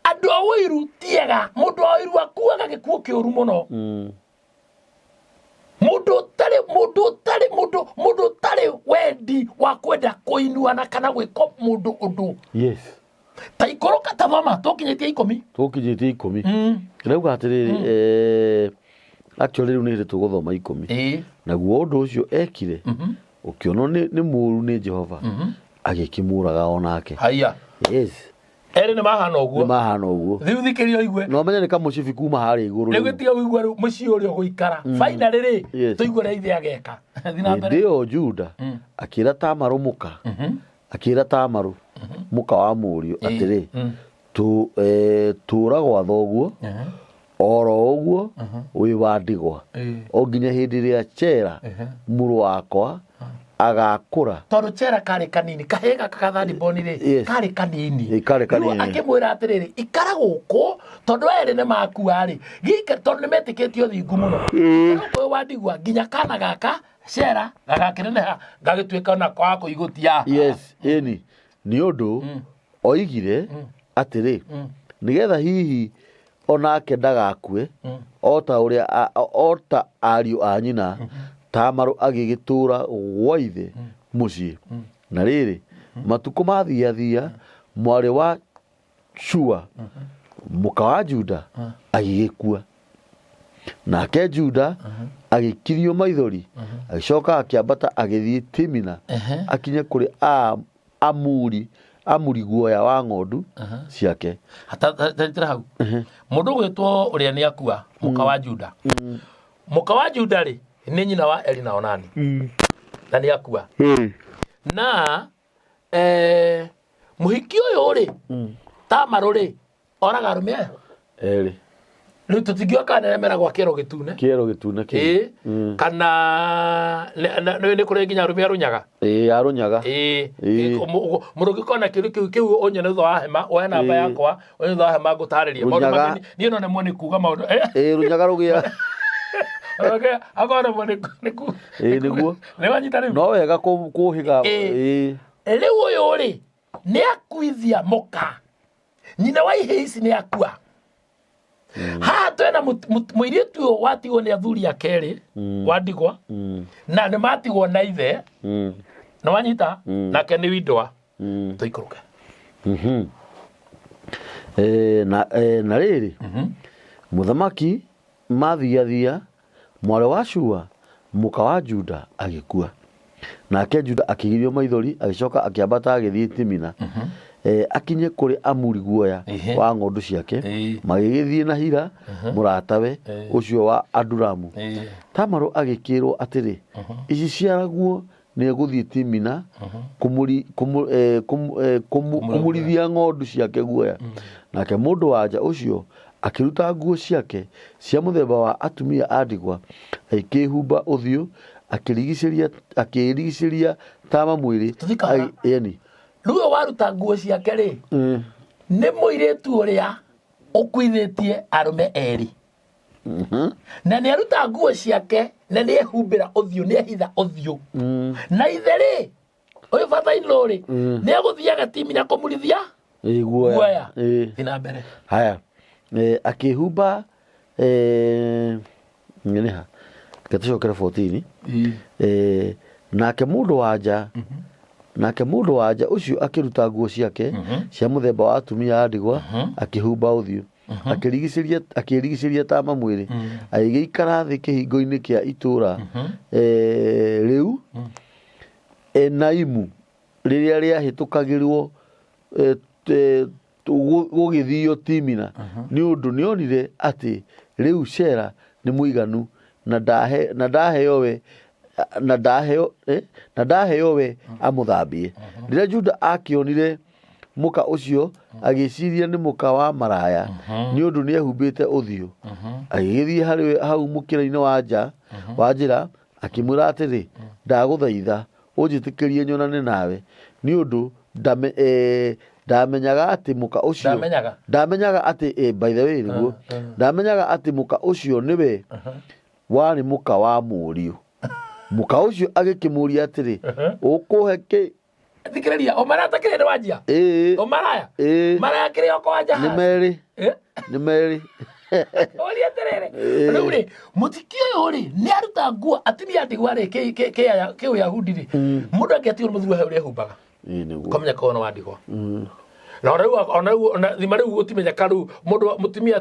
andũ a ũiru tiega mũndũ wa ũiru akuaga gĩkuũ kĩũru mũno mũndũ ũtarĩ wendi wa kwenda kũinuana kana gwĩka mũndũ ũndũ yes ta ikũrũka ta mama tũkinyĩtie 10 rauga atĩrĩrĩ actually rĩu nĩ hĩndĩ tũgũthoma 10 naguo ũndũ ũcio ekire ũkĩonwo nĩ mũũru nĩ Jehova agĩkĩmũraga onake haya yes erĩ nĩ mahana ũguo rĩu thikĩria ũigue no menye nĩ kamũcibi kuma harĩa igũrũ rĩu gĩtiga ũigue mũciĩ ũrĩa ũgũikara finally rĩ tũigue ũrĩa ithe ageka hĩndĩ ĩyo Juda akĩra Tamaru mũka akĩra Tamaru mũka wa mũriũ atĩrĩ tũra gwa thoguo oro ũguo wĩ wa ndigwa o nginya hĩndĩ ĩrĩa Chera mũrũ wakwa agakũra tondũ Chera karĩ kanini kahĩga kagathani boni rĩ karĩ kanini akĩmwĩra atĩrĩrĩ ikara gũkũ tondũ erĩ nĩ makua rĩ gĩika tondũ nĩ metĩkĩtio thingu mũno ũyũ wa ndigwa nginya kana gaka Chera gagakĩneneha gagĩtuĩka na kwa kũigũtia yes ĩni nĩ ũndũ oigire atĩrĩ nĩgetha hihi onake ndagakue o ta ariũ a nyina Tamaru agĩgĩtũra gwa ithe mũciĩ na rĩrĩ matukũ mathiathia mwarĩ wa Sure muka wa Juda agĩgĩkua nake Juda agĩkirio maithori agĩcoka akĩambata agĩthiĩ Timina akinye kũrĩ amuri guoya wa ng'ondu ciake. Hatatira hau mũndũ gwĩtwo ũrĩa nĩ akua muka wa Juda. Muka wa Juda rĩ nĩ nyina wa Eli na Onani na nĩ akua. Na mũhiki ũyũ rĩ Tamaru rĩ oraga arũme aya erĩ. Rĩu tũtingĩoka neremera gwa kĩero gĩtune kana nĩ kũrĩ nginya arũme arũnyaga arũnyaga mũndũ ũngĩkona kĩu onye thutha wa hema oya namba yakwa onye thutha wa hema ngũtarĩrie maũndũ niĩ no nemwo nĩ kuuga maũndũ rũnyaga rũgĩa akona nĩguo nĩwanyita rĩu no wega kũhĩga rĩu ũyũ rĩ nĩ akuithia mũka nyina wa ihĩ ici nĩ akua. Haha twena mũirĩtu ũyũ watigwo nĩ athuri ake erĩ wa ndigwa na nĩ matigwo na ithe na wanyita nake nĩ windwa tũikũrũke. Na rĩrĩ mũthamaki mathiathia mwarĩ wa Shua muka wa Juda agĩkua nake Juda akĩgirio maithori agĩcoka akĩambata agĩthiĩ Timina akinye kũrĩ amuri guoya wa ng'ondu ciake magĩgĩthiĩ na Hira mũratawe ũcio wa Adulamu. Tamaru agĩkĩrwo atĩrĩ ici ciaraguo nĩ gũthiĩ Timina kũmurithia ng'ondu ciake guoya. Nake mũndũ wa nja ũcio akĩruta nguo ciake cia mũthemba wa atumia a ndigwa akĩhumba ũthiũ akĩrigicĩria tama mwĩrĩ yani. Rĩu waruta nguo ciake rĩ nĩ mũirĩtu ũrĩa ũkuithĩtie arũme erĩ na nĩ aruta nguo ciake na nĩ ehumbĩra ũthiũ nĩ ehitha ũthiũ na ithe rĩ ũyũ father-in-law rĩ nĩ egũthiaga Timina kũmurithia guoya. Thiĩ na mbere. Haya akĩhumba nĩha gĩtacokera 14 nake mũndũ wa nja ũcio akĩruta nguo ciake cia mũthemba wa atumia a ndigwa akĩhumba ũthiũ akĩrigicĩria tama mwĩrĩ agĩgĩikara thĩ kĩhingo-inĩ kĩa itũũra rĩu Enaimu rĩrĩa rĩahĩtũkagĩrwo gũgĩthio Timina nĩ ũndũ nĩonire atĩ rĩu Shera nĩ mũiganu na ndaheo we amũthambie. Rĩrĩa Juda akĩonire muka ũcio agĩciria nĩ muka wa maraya nĩ ũndũ nĩ ehumbĩte ũthiũ agĩgĩthiĩ harĩ hau mũkĩra-inĩ wa njĩra akĩmwĩra atĩrĩ ndagũthaitha ũnjĩtĩkĩrie nyonane nawe nĩ ũndũ ndamenyaga atĩ muka ũcio ndamenyaga atĩ by the way nĩguo ndamenyaga atĩ muka ũcio nĩwe warĩ muka wa mũriũ. Muka ũcio agĩkĩmũria atĩrĩ ũkũhe kĩ thikĩrĩria ũmarata kĩrĩa nĩ wanjia ũmaraya maraya kĩrĩa ũkwanja nĩ merĩ ũria atĩrĩrĩ rĩu rĩ mũtiki ũyũ rĩ nĩ aruta nguo atumia ndigwa rĩ kĩũyahudi rĩ mũndũ angĩatigwo mũthuri ũrĩa ehumbaga ũkamenya korwo nĩ wa ndigwa. Na rĩu thima rĩu gũtimenyeka rĩu mũndũ mũtumia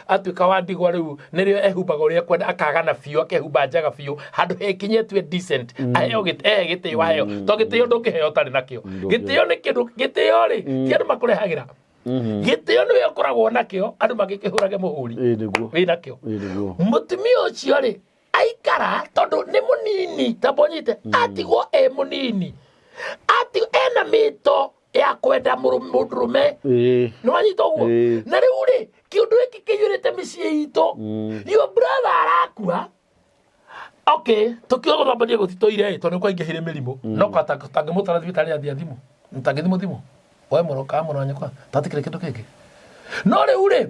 atuĩka wa ndigwa rĩu nĩrĩo ehumbaga ũrĩa kwenda akagana biũ akehumba njaga biũ handũ hekinyĩtue decent aheo gĩtĩo aheo to gĩtĩo ndũngĩheo ũtarĩ nakĩo. Gĩtĩo nĩ kĩndũ gĩtĩo rĩ ti andũ makũrehagĩra gĩtĩo nĩwe ũkoragwo nakĩo andũ magĩkĩhũrage mũhũri wĩ nakĩo. Mũtumia ũcio rĩ aikara tondũ nĩ mũnini tambonyite atigwo mũnini ena mĩto ya kwenda mũndũrũme nĩ wanyita ũguo. Na rĩu rĩ kĩũndũ gĩkĩ kĩiyũrĩte mĩciĩ itũ your brother arakua tũkiuga gũthambania gũtitũire tondũ nĩkwaingĩhire mĩrimũ no tangĩmũtwara thibitarĩ athia thimũ ntangĩthimũ thimũ woe mũroka mũno wanyakwa tatikĩre kĩndũ kĩngĩ. No rĩu rĩ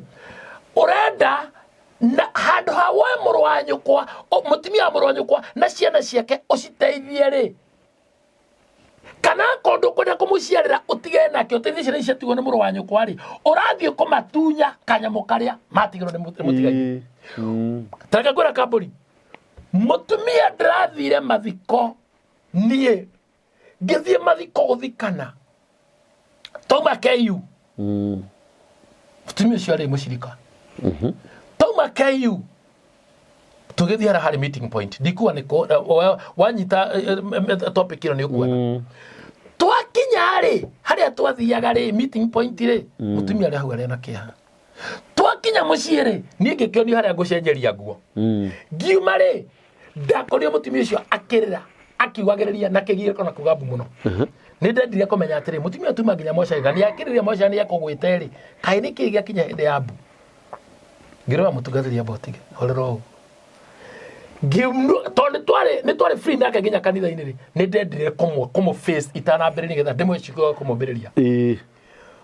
ũrenda na handũ ha woe mũrũ wa nyũkwa mũtumia wa mũrũ wa nyũkwa na ciana ciake ũciteithie rĩ kana kondo kwenda kũmũciarĩra ũtigane nakĩo ũteithie ciana icio tigwo nĩ mũrũ wa nyũkwa rĩ ũrathiĩ kũmatunya kanyamũ karĩa matigĩrwo nĩ mũtigaire. Tareka kwĩra kambũri mũtumia ndĩrathire mathiko niĩ ngĩthiĩ mathiko gũthikana tauma KU mutumia ucio ari mucirika tauma KU tugithiara hari meeting point ndikuwa niko wanyita topic ino ni ukuona twakinya ri haria twathiaga ri meeting point ri mutumia ari hau ari na kiha twakinya mucii ri nie ngikionio haria ngucenjeria nguo ngiuma ri ndakorio mutumia ucio akirira akiugagiriria na kigiriko na kugambu muno ni ndendire kumenya atiri mutumia tuma nginya moca gani akiriria moca ni akugwite ri kai ni kigia kinya hinde ya mbu ngirwa mutugathiria botige horero tondu ni twari free nake nginya kanitha-ini ri ni ndendire kumu face itana mbere ni getha ndimwe ciko kumubiriria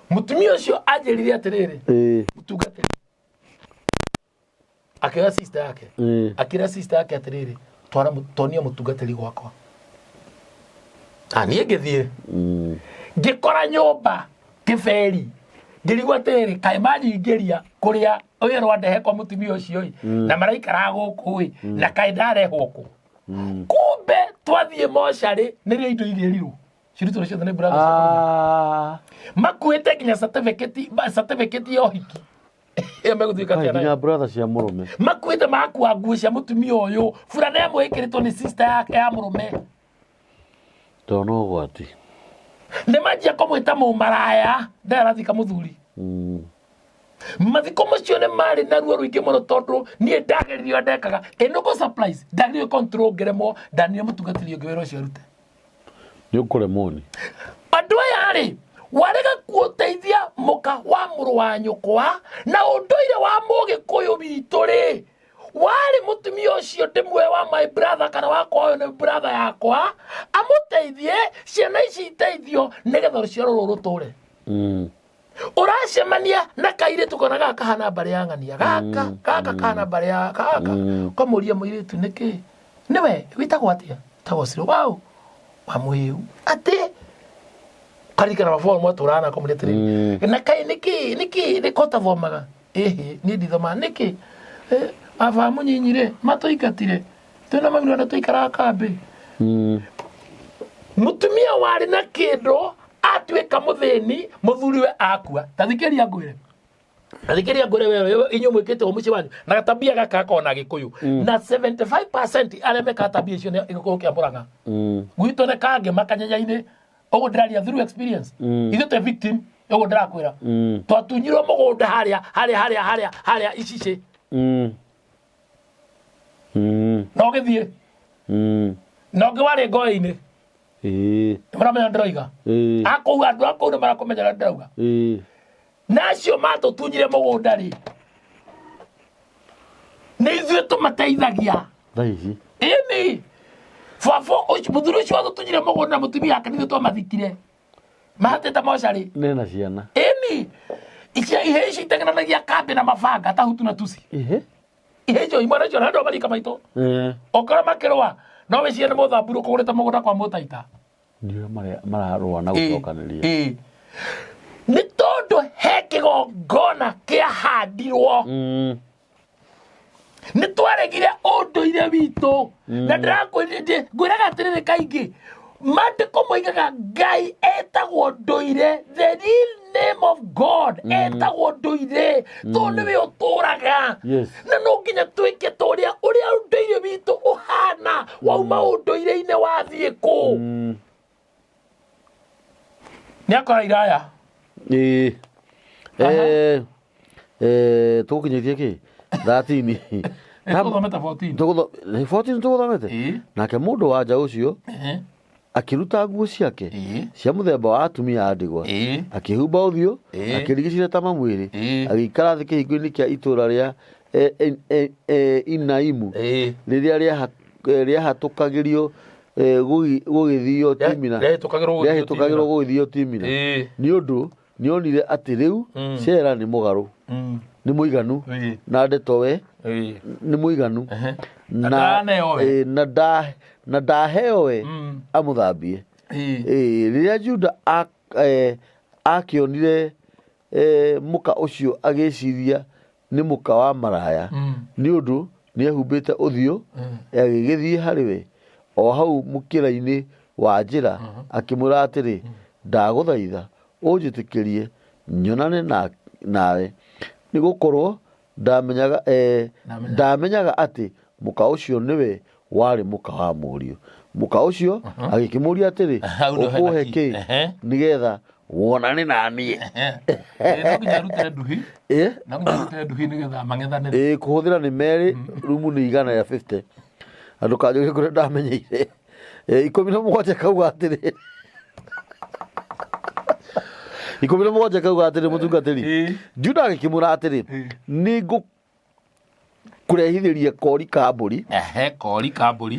mutumia ucio anjirire atiriri mutungatiri akira sister yake akira sister yake atiriri twara tonia mutungatiri gwakwa nie ngithie ngikora nyumba kiberi ngirigwa atiriri kae manjingiria kuria uyu rwandehe kwa mutumia ucio na maraikara guku na kae ndarehwo ku kumbe twathie mochari nirio indo igerirwo ciritwo cio ni brothers makuite nginya certificate yo hiki meguthuika tia na brothers ya murume makuite makua nguo cia mutumia uyu furana ya mwikiritwo ni sister yake ya murume tono gwati ni manjia kumwita mumaraya ndarathika muthuri mathiko macio ni mari na ruo ruingi muno tondu nie ndageririo ndekaga enogo surprise ndageririo control ngeremo ndanio mutungatiri ngwira ucio rute ni ukuremwo ni andu aya ri warega kuoteithia muka wa muru wa nyukwa na unduire wa mugikuyu witu ri wari mutumia ucio ndimwe wa my brother kana wakwa uyu ni brother yakwa amuteithie ciana ici iteithio nigetha ruciaro ruru ruture uracemania na kairitu kana gaka hana mbare ya ng'ania gaka kana mbare ya gaka kamuria muiritu niki niwe witagwo atia tagociro wau wamuhiu ati karikana maforo mwa turana komunitiri na kai niki nikota thomaga ni ndithoma niki ava munyinyire matoikatire tuna magiro na toikara kambi mutumia wari na kindu atweka muthini muthuriwe akua tathikiria ngwire wewe inyu mwikite umuci wanyu na gatabia gaka kona gikuyu na 75% areme katabia icio ni igukurukia muranga gwito ne kange makanyanyaine ogo ndaria through experience ithu te victim ogo ndarakwira twatunyirwo mugunda haria icici no githie no ngwari ngoi-ini maramenya ndĩroiga akũu andũ akũu nĩ marakomenya ndĩrauga nacio matutunyire mũgũnda rĩ nĩ ithuĩ tũmateithagia thaici ĩni baba mũthuri ũcio watũtunyire mũgũnda na mũtumia yake nĩ ithuĩ twamathikire mahatĩte mocarĩ nĩ na ciana ĩni ihe ici itengenanagia kambi na mabanga ta Hutu na Tutsi ihe icio imwe nacio na andũ amarika maitũ okora makĩrũa no wĩcie nĩ mũthamburu kũgũrĩte mũgũnda kwa mũtaita ndio mararũa na gũcokanĩria nĩ tondũ he kĩgongona kĩahandirwo nĩ twaregire ũndũire witũ na ngwĩraga atĩrĩrĩ kaingĩ maandĩko moigaga Ngai etagwo ndũire the real name of God etagwo ndũire tondũ nĩwe ũtũraga na no nginya twĩke ta ũrĩa ũndũire witũ ũhana wauma ũndũire-inĩ wathiĩ kũ nĩ akora iraya tũgũkinyĩtie kĩ 13 tũgũthomete 14 tũgũthomete nake mũndũ wa nja ũcio akiruta nguo ciake cia muthemba wa atumia a ndigwa akihumba ũthiũ akĩrigicĩria ta mamwĩrĩ agĩikara thĩ kĩhingo-inĩ kĩa itũũra rĩa Inaimu rĩrĩa rĩahatũkagĩrio gũgĩthio Timina rĩahĩtũkagĩrwo gũgĩthio Timina nĩ ũndũ nĩonire atĩ rĩu Shera nĩ mũgarũ nĩ mũiganu na ndeto we nĩ mũiganu na ndaheo we amũthambie rĩrĩa Juda akĩonire mũka ũcio agĩciria nĩ mũka wa maraya nĩ ũndũ nĩehumbĩte ũthiũ agĩgĩthiĩ harĩ we o hau mũkĩra-inĩ wa njĩra akĩmwĩra atĩrĩ ndagũthaitha ũnjĩtĩkĩrie nyonane nawe nĩ gũkorwo ndamenyaga atĩ mũka ũcio nĩwe warĩ mũka wa mũriũ. Mũka ũcio agĩkĩmũria atĩrĩ, ũkũhe kĩ nĩgetha wonane na niĩ. Kũhũthĩra nĩ merĩ rumu nĩ 150. Andũ kanjũgĩ kũrĩa ndamenyeire. 17 kauga atĩrĩ 17 kauga atĩrĩ mũtungatĩri. Juda agĩkĩmwĩra atĩrĩ, nĩ ngũkũrehithĩria kori ka mbũri. Kori ka mbũri.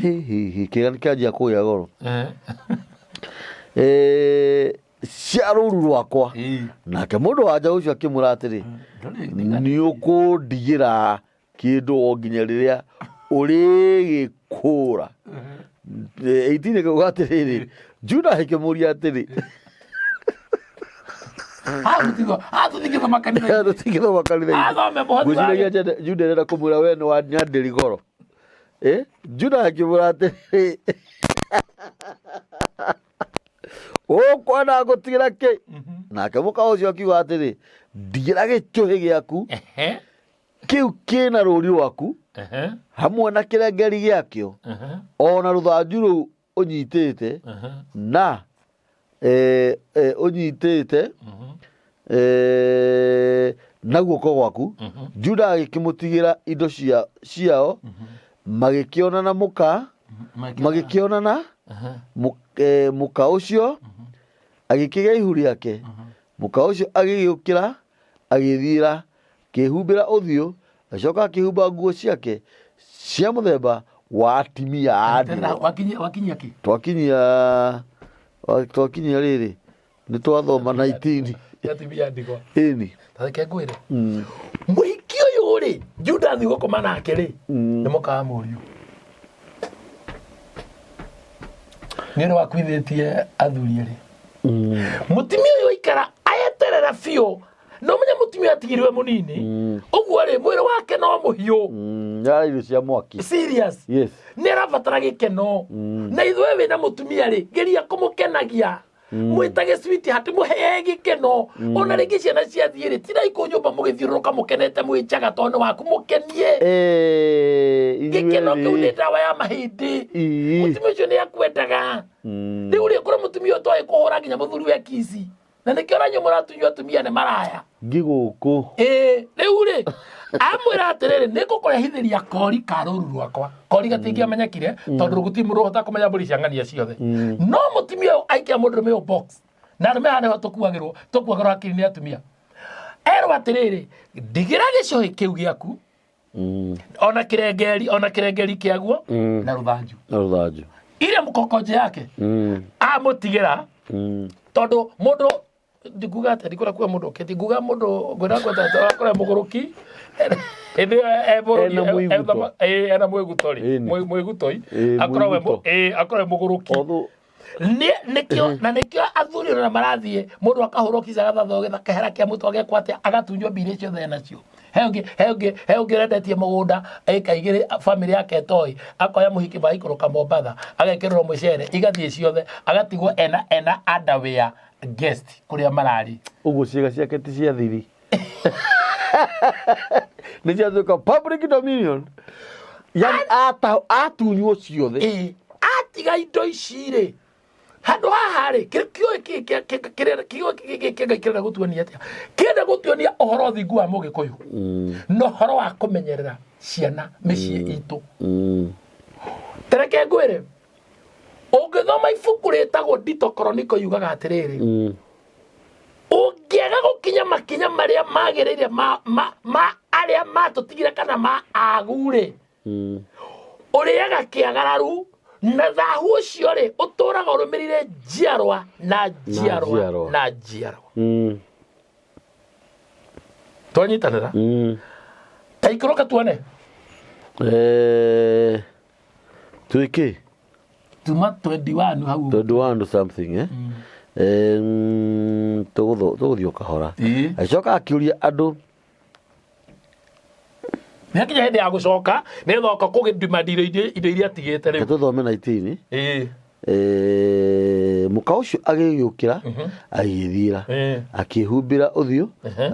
Kĩga nĩkĩanjia kũgĩa goro. Cia rũru rwakwa. Nake mũndũ wa nja ũcio akĩmwĩra atĩrĩ, nĩ ũkũndigĩra kĩndũ o nginya rĩrĩa ũrĩgĩkũra. 18 kauga atĩrĩrĩ, Juda akĩmũria atĩrĩ, Tũtingĩthoma kanitha-inĩ. Gwĩciragia Juda arenda kũmwĩra we nĩ wa nyandĩri goro. Juda akĩmwĩra atĩrĩ, ũkwenda gũtigĩra kĩ? Nake mũka ũcio akiuga atĩrĩ, ndigĩra gĩchũhĩ gĩaku kĩu kĩna rũri rwaku hamwe na kĩrengeri gĩakĩo ona rũthanju rũu ũnyitĩte na ũnyitĩte na guoko gwaku. Juda agĩkĩmũtigĩra indo ciao magĩkĩonana mũka ũcio agĩkĩgĩa ihu rĩake. Mũka ũcio agĩgĩũkĩra agĩthiĩra kĩhumbĩra ũthiũ, acoka akĩhumba nguo ciake cia mũthemba wa atimia a ndigwa. Twakinyia rĩrĩ nĩ twathoma 19. Ĩni mũhiki ũyũ rĩ, Juda athiĩ gũkoma nake rĩ, nĩ mũka wa mũriũ. Nĩ ũrĩ wakuithĩtie athuri erĩ. Mũtumia ũyũ aikara ayeterera biũ, no menya mũtumia atigirwe mũnini. Ũguo rĩ, mwĩrĩ wake no mũhiũ. Irio cia mwaki. Serious. Yes. Nĩ arabatara gĩkeno. Na ithuĩ wĩna mũtumia rĩ, geria kũmũkenagia. Mwĩtage sweetheart, mũhee gĩkeno. Ona rĩngĩ ciana ciathiĩ rĩ, tirai kũ nyũmba mũgĩthiũrũrũka mũkenete mwĩnjaga tondũ nĩ waku mũkenie. Gĩkeno kĩu nĩ ndawa ya mahĩndĩ. Mũtumia ũcio nĩ akwendaga. Rĩu rĩ, kũrĩ mũtumia ũyũ toĩ kũhũra nginya mũthuri we kisi. Na nĩkĩo ranyũ mũratunyua atumia nĩ maraya. Ngigũkũ. Rĩu rĩ, amwĩra atĩrĩrĩ, nĩ ngũkũrehithĩria kori ka rũru rwakwa. Kori gatingĩamenyekire tondũ gũtirĩ mũndũ ũhota kũmenya mbũri cia ng'ania ciothe. No mũtumia ũyũ aikia mũndũrũme ũyũ box. Na arũme aya nĩho tũkuagĩrwo hakiri nĩ atumia. Erwo atĩrĩrĩ, ndigĩra gĩcohĩ kĩu gĩaku ona kĩrengeri kĩaguo na rũthanju. Ile mkokoje yake amũtigĩra tondũ mũndũ ndikuga atĩ ndikũra kuga mũndũ ũkĩti nguga mũndũ ngwenda kwenda akora mũgũrũki ena mwĩgutoi akora mũgũrũki nĩkĩo athuri na marathiĩ mũndũ akahũrwo kica gathatho gĩthakahera kĩa mũtwe agekwo atĩ agatunywo mbirĩ ciothe nacio. He ũngĩ rendetie mũgũnda ĩka igĩrĩ bamĩrĩ yake toĩ akoya mũhiki maikũrũka Mombatha agekĩrĩrwo mũcere igathiĩ ciothe agatigwo ena underwear guest kũrĩa mararĩ. Ũguo ciĩga ciake ti cia thiri. Nĩ ciatuĩka public dominion. Yani atunywo ciothe. Atiga indo ici rĩ, handũ haha rĩ, kĩrenda gũtuonia atĩa? Kĩrenda gũtuonia ũhoro thingu wa Mũgĩkũyũ na ũhoro wa kũmenyerera ciana mĩciĩ itũ. Tereke ngwĩre, ũngĩthoma ibuku rĩtagwo Ndito Chronicles yugaga atĩrĩrĩ, ũngĩaga gũkinya makinya marĩa magĩrĩire ma arĩa matũtigire kana ma agurĩ, ũrĩaga kĩagararu na thahu ũcio rĩ ũtũraga ũrũmĩrĩire njiarwa na njiarwa. Twanyitanĩra? Ta ikũrũka tuone. Twĩkĩ? Tuma 21 hau. 21 something tũgũthiĩ ũkahora. Acoka akĩũria andũ. Nĩakinya hĩndĩ ya gũcoka nĩthoka kũgĩdimandi indo iria atigĩte rĩu. Tũthome 19. muka ucio agĩgĩũkĩra agĩthira akĩhumbĩra ũthiũ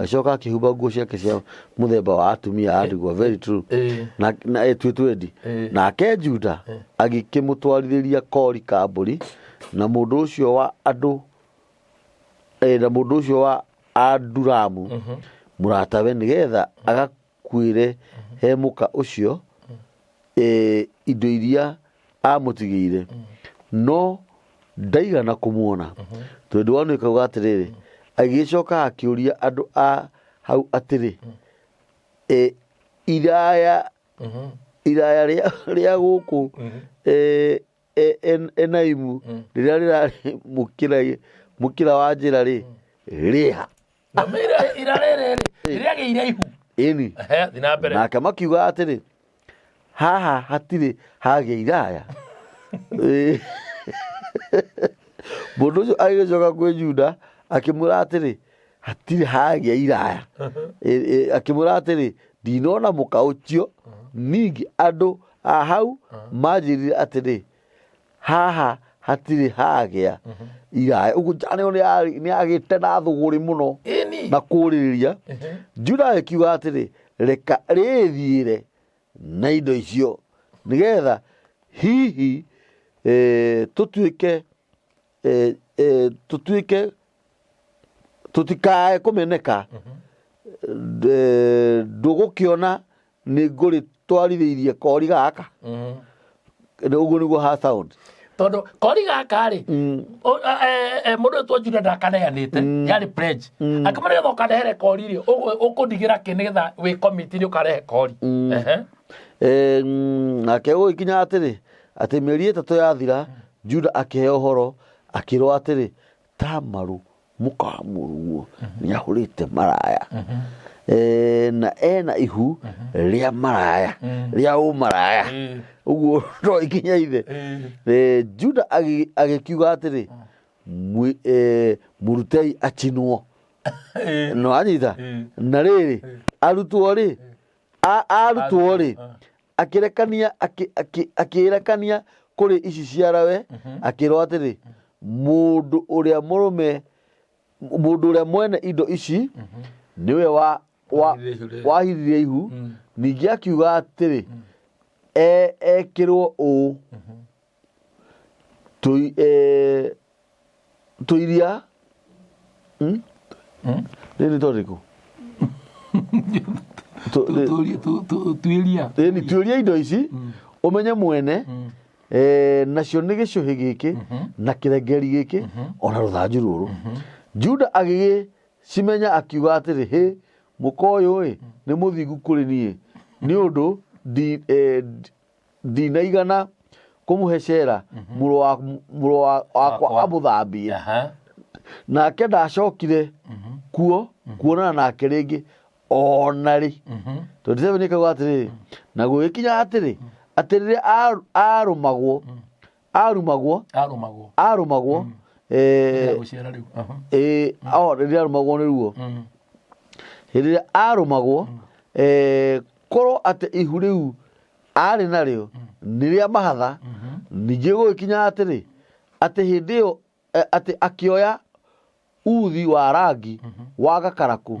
acoka akĩhumba nguo ciake cia mũthemba wa atumia a ndigwa very true na twendi nake Juda agĩkĩmũtwarithĩria kori ka mbũri na mũndũ ũcio wa andũ na mũndũ ũcio wa Adulamu mũratawe nĩgetha agakuĩre he mũka ũcio indo iria amũtigĩire no ndaigana kũmuona tondũ wanu ikauga atĩrĩrĩ agĩcoka akĩũria andũ a hau atĩrĩ iraya rĩa gũkũ Enaimu rĩrĩa rĩrarĩ mũkĩra wa njĩra rĩha nake makiuga atĩrĩ haha hatirĩ hagĩa iraya mũndũ ũcio agĩcoka kwĩ Juda akĩmwĩra atĩrĩ hatirĩ hagĩa iraya akĩmwĩra atĩrĩ ndinona mũka ũcio ningĩ andũ a hau manjĩrire atĩrĩ haha hatirĩ hagĩa iraya ũguo njanĩo nĩ agĩte na thũgũrĩ mũno na kũũrĩrĩria Juda akiuga atĩrĩ reka rĩthiĩre na indo icio nĩgetha hihi tũtikae kũmeneka ndũgũkĩona nĩ ngũrĩtwarithĩirie kori gaka ũguo nĩguo ha sound tondũ kori gaka rĩ mũndũ ũtwo Juda ndakaneanĩte yarĩ pledge akĩmwĩra nĩgetha ũkanehere kori rĩ ũkũndigĩra kĩ nĩgetha wĩ committee nĩ ũkarehe kori nake gũgĩkinya atĩrĩ atĩ mĩeri ĩtatũ yathira Juda akĩheo ũhoro akĩrwo atĩrĩ Tamaru mũka wa mũrũguo nĩahũrĩte maraya na ena ihu rĩa maraya rĩa ũmaraya ũguo no ikinya ithe Juda agĩkiuga atĩrĩ mũrutei achinwo no anyita na rĩrĩ arutwo rĩ akĩrekania kũrĩ ici ciarawe akĩrwo atĩrĩ mũndũ ũrĩa mwene indo ici nĩwe wahiririe ihu ningĩ akiuga atĩrĩ ekĩrwo ũũ tũiria nĩ tondĩkũ tuĩria indo ici ũmenye mwene nacio nĩ gĩcũhĩ gĩkĩ na kĩrengeri gĩkĩ ona rũthanju rũrũ Juda agĩgĩcimenya akiuga atĩrĩ hĩ mũka ũyũ nĩ mũthingu kũrĩ niĩ nĩ ũndũ ndinaigana kũmũhe cera mũrũ wakwa amũthambie nake ndacokire kuo kuonana nake rĩngĩ ona rĩ 27 nĩkauga atĩrĩrĩ na gũgĩkinya atĩrĩ atĩ rĩrĩa arũmagwo rĩrĩa arũmagwo nĩ ruo rĩrĩa arũmagwo korwo atĩ ihu rĩu arĩ narĩo nĩ rĩa mahatha ningĩ gũgĩkinya atĩrĩ atĩ hĩndĩ ĩyo atĩ akĩoya uthi wa rangi wa gakarakũ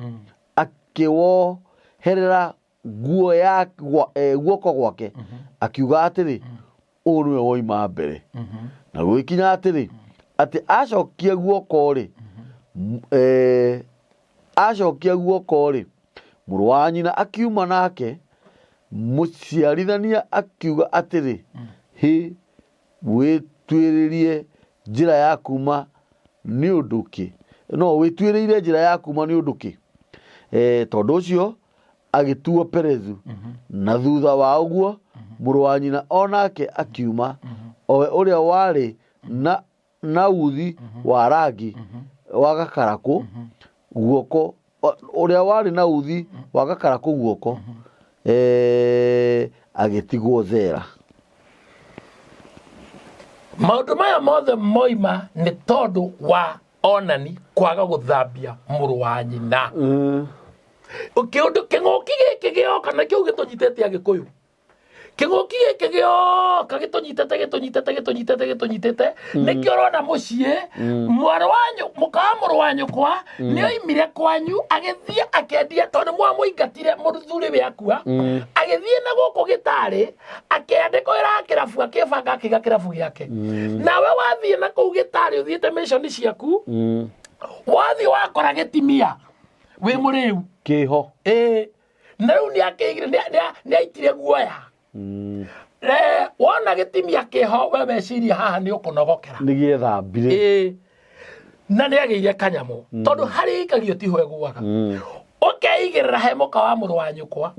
akĩwoherera nguo ya guoko gwake akiuga atĩrĩ ũũ nĩwe woima mbere na gũgĩkinya atĩrĩ atĩ acokia guoko rĩ mũrũ wa nyina akiuma nake mũciarithania akiuga atĩrĩ hĩ wĩtuĩrĩrie njĩra ya kuma nĩ ũndũ kĩ no wĩtuĩrĩire njĩra ya kuma nĩ ũndũ kĩ tondũ ũcio agĩtuo Perezu na thutha wa ũguo mũrũ wa nyina onake akiuma owe ũrĩa warĩ na uthi wa rangi wa gakarakũ guoko ũrĩa warĩ na uthi wa gakarakũ guoko agĩtigwo Zera. Maũndũ maya mothe moima nĩ tondũ wa Onani kwaga gũthambia mũrũ wa nyina. Kĩũndũ kĩng'ũki gĩkĩ gĩoka na kĩu gĩtũnyitĩte Agĩkũyũ Kĩng'ũki gĩkĩ gĩoka gĩtũnyitĩte nĩkĩo ũrona mũciĩ mũkawa mũrũ wa nyũkwa nĩoimire kwanyu agĩthiĩ akĩendia tondũ mwamũingatire mũthuri we akua agĩthiĩ na gũkũ gĩtarĩ akĩandĩka wĩra wa kĩrabu akĩbanga akĩiga kĩrabu gĩake nawe wathiĩ na kũu gĩtarĩ ũthiĩte mĩconi ciaku wathiĩ wakora gĩtimia wĩ mũrĩu kĩho na rĩu nĩaitire guoya wona gĩtimia kĩho we meciria haha nĩ ũkũnogokera nĩgĩethambire na nĩagĩire kanyamũ tondũ harĩ ikagio tiho ĩguaga ũkeigĩrĩra he mũka wa mũrũ wa nyũkwa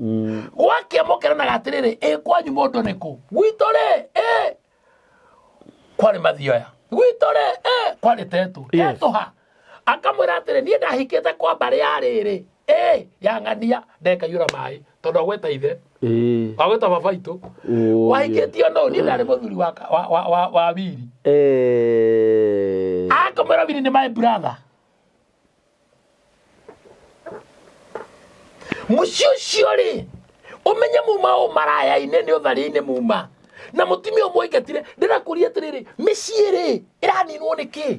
gwakĩamũkĩranaga atĩrĩrĩ kwanyu mũndũ nĩkũ gwitũ rĩ kwarĩ mathioya gwitũ rĩ kwarĩ tetũ tetũha akamwĩra atĩrĩ niĩ ndahikĩte kwa mbarĩ ya rĩrĩ ya ng'ania ndekaiyũra maĩ tondũ agweta ithe agweta baba itũ wahikĩtio no niĩ ndarĩ mũthuri wa Wili akamwĩra Wili nĩ my brother mũciĩ ũcio rĩ ũmenye muma ũmaraya-inĩ nĩ ũthari-inĩ muma na mũtumia ũmũingatire ndĩrakũria atĩrĩrĩ mĩciĩ rĩ ĩraninwo nĩkĩ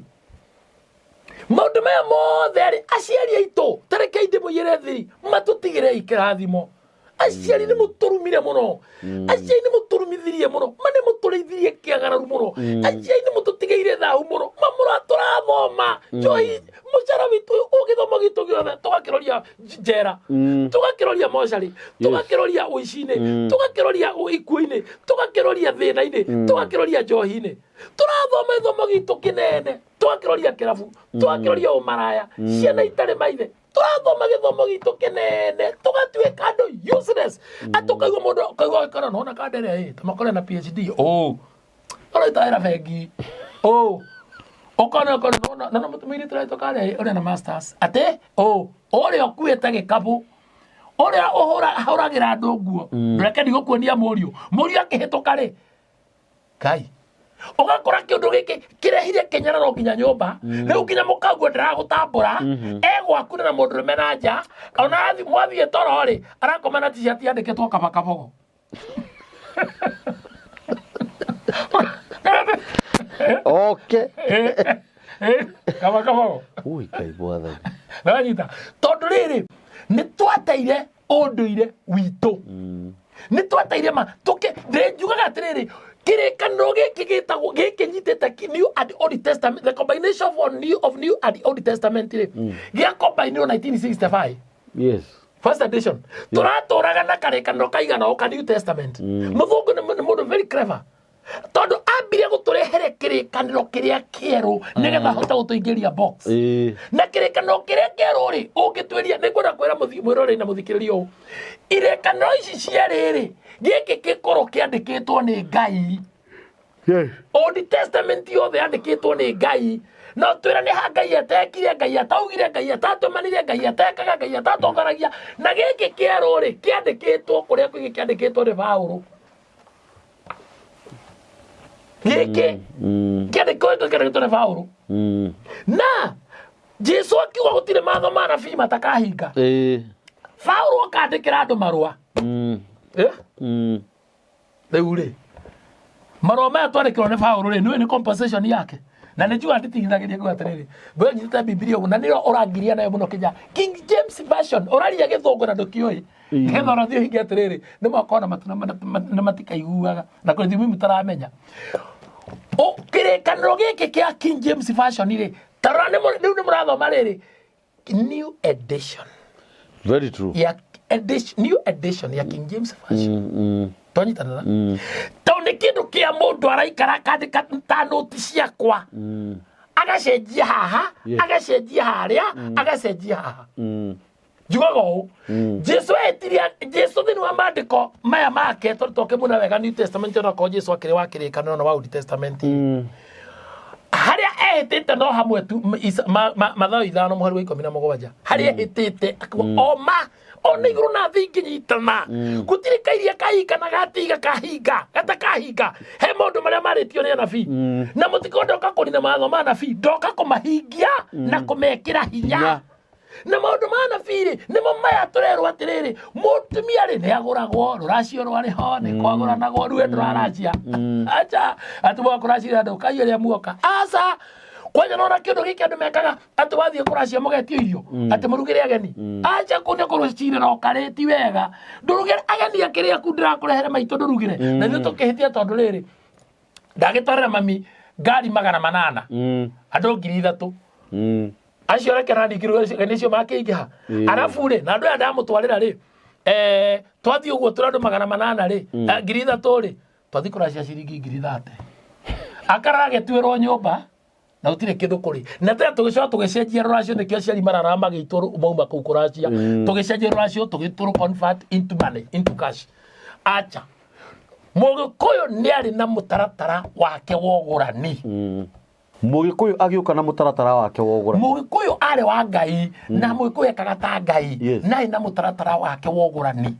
maũndũ maya mothe rĩ aciari aitũ tarekei ndĩmũiyĩre thiri matũtigĩrei kĩrathimo aciari nĩ mũtũrumire mũno aciari nĩ mũtũrumithirie mũno nĩ mũtũrĩithirie kĩagararu mũno aciari nĩ mũtũtigĩire thahu mũno tũrathoma njohi mũcara witũ ũgĩthoma gitũ gĩothe tũgakĩroria njera tũgakĩroria mocarĩ tũgakĩroria ũici-inĩ tũgakĩroria ikuũ-inĩ tũgakĩroria thĩna-inĩ tũgakĩroria njohi-inĩ tũrathoma gĩthomo gitũ kĩnene tũgakĩroria kĩrabu tũgakĩroria ũmaraya ciana itarĩ maithe tũrathoma gĩthomo gitũ kĩnene tũgatuĩka andũ useless atũkaigua mũndũ kaigua gĩkara nona kanderĩa tũmakore na PhD ũraitahĩra bengi ũkona na mũtumĩire tũraitwo karĩa ũrĩa na masters atĩ ũrĩa ũkuĩte gĩkabũ ũrĩa ũhũragĩra andũ nguo ndũreke ndigũkuonia mũriũ akĩhĩtũka rĩ Ngai ũgakora kĩũndũ gĩkĩ kĩrehire kĩnyararo nginya nyũmba rĩu nginya mũkaguo ndaragũtambũra gwaku na mũndũrũme na nja ona mwathiĩ toro rĩ arakoma na t-shirt yandĩkĩtwo kabakabogo kabakabogo nanyita tondũ rĩrĩ nĩ twateire ũndũire witũ nĩ twateire njugaga atĩrĩrĩ kĩrĩkanĩro gĩkĩ nyitĩte New and Old Testament, the combination of New and Old Testament gĩa combined 1965 yes first edition tũratũraga na karĩkanĩro kaigana ka New Testament mũthũngũ nĩ mũndũ very clever tondũ ambire gũtũrehere kĩrĩkanĩro kĩrĩa kĩerũ nĩgetha hote gũtũingĩria box na kĩrĩkanĩro kĩrĩa kĩerũ rĩ ũngĩtwĩria nĩngwenda kwĩra mwĩrorei na mũthikĩrĩria ũũ irĩkanĩro ici cia rĩrĩ gĩkĩ gĩkorwo kĩandĩkĩtwo nĩ Ngai Old Testament yothe yandĩkĩtwo nĩ Ngai no twĩra nĩ ha Ngai atekire Ngai ataugire Ngai atatũmanire Ngai atekaga Ngai atatonganagia na gĩkĩ kĩerũ rĩ kĩandĩkĩtwo kũrĩa kũngĩ kĩandĩkĩtwo nĩ Paũlũ gĩkĩ kĩandĩkĩtwo nĩ Paũlũ na Jesũ akiuga gũtirĩ matho ma anabii matakahinga Paũlũ akandĩkĩra andũ marũa rĩu rĩ marũa maya twandĩkĩrwo nĩ Paũlũ rĩ nĩ compensation yake na nĩ njuga ndĩtigithagĩria kuga atĩrĩrĩ we nyitĩte Biblia ũguo na nĩyo ũrangiria nayo mũno Kenya King James version ũraria gĩthũngũ na ndũkĩũĩ nĩgetha ũrathiĩ hingi atĩrĩrĩ nĩ mwakorwo na matu na matikaiguaga na kũrĩ thimũ mũtaramenya kĩrĩkanĩro gĩkĩ kĩa King James version rĩ tarora rĩu nĩ mũrathoma rĩrĩ new edition very true new edition ya King James version tonyitana tondũ nĩ kĩndũ kĩa mũndũ araikara akandĩka ta nũti ciakwa agacenjia haha agacenjia harĩa agacenjia haha njugaga ũũ Jesũ Jesũ thĩinĩ wa maandĩko maya make tondũ tokĩmuna wega New Testament onakorwo Jesũ akĩrĩ wa kĩrĩkanĩro na wa Old Testament harĩa ehĩtĩte no hamwe tu Mathayo 5:17 harĩa ehĩtĩte ona igũrũ na thĩ ingĩnyitana gũtirĩ kairia kahinga na gatiga kahinga gatakahinga he maũndũ marĩa marĩtio nĩ anabii na mũtikondoka kũnina mawatho ma anabii ndoka kũmahingia na kũmekĩra hinya na maundu mana firi ni mo maya turerwa atiriri mutumia ri ni aguragwo ruracio rwari ho ni kwaguranagwo rwe nduraracia acha atuwa kuracia ndo kaiyere muoka asa kwanya nona kindu giki andu mekaga atu wathie kuracia mugetio irio ati murugire ageni acha kune kurucire ro kareti wega ndurugire ageni akiria ku ndirakurehere maito ndurugire na ni tukihitia tondu riri ndagitwarira mami ngari 800 andu 3000 acio rekera ndikirwo ganicio makiingiha arafu ri na andu aya ndamutwarira ri twathie uguo turandu 800 ri 3000 ri twathie kuracia ciringi 3000 akarage twirwo nyumba na utire kindu kuri na tete tugicoka tugicenjia ruracio nikio ciari marara magitwo mauma kuu kuracia tugicenjia ruracio tugituru convert into money into cash acha Mugikuyu ni ari na mutaratara wake wogurani Mugikuyu agiuka na mutaratara wake wogurani Mugikuyu ari wa Ngai na Mugikuyu akagata Ngai na ina mutaratara wake wogurani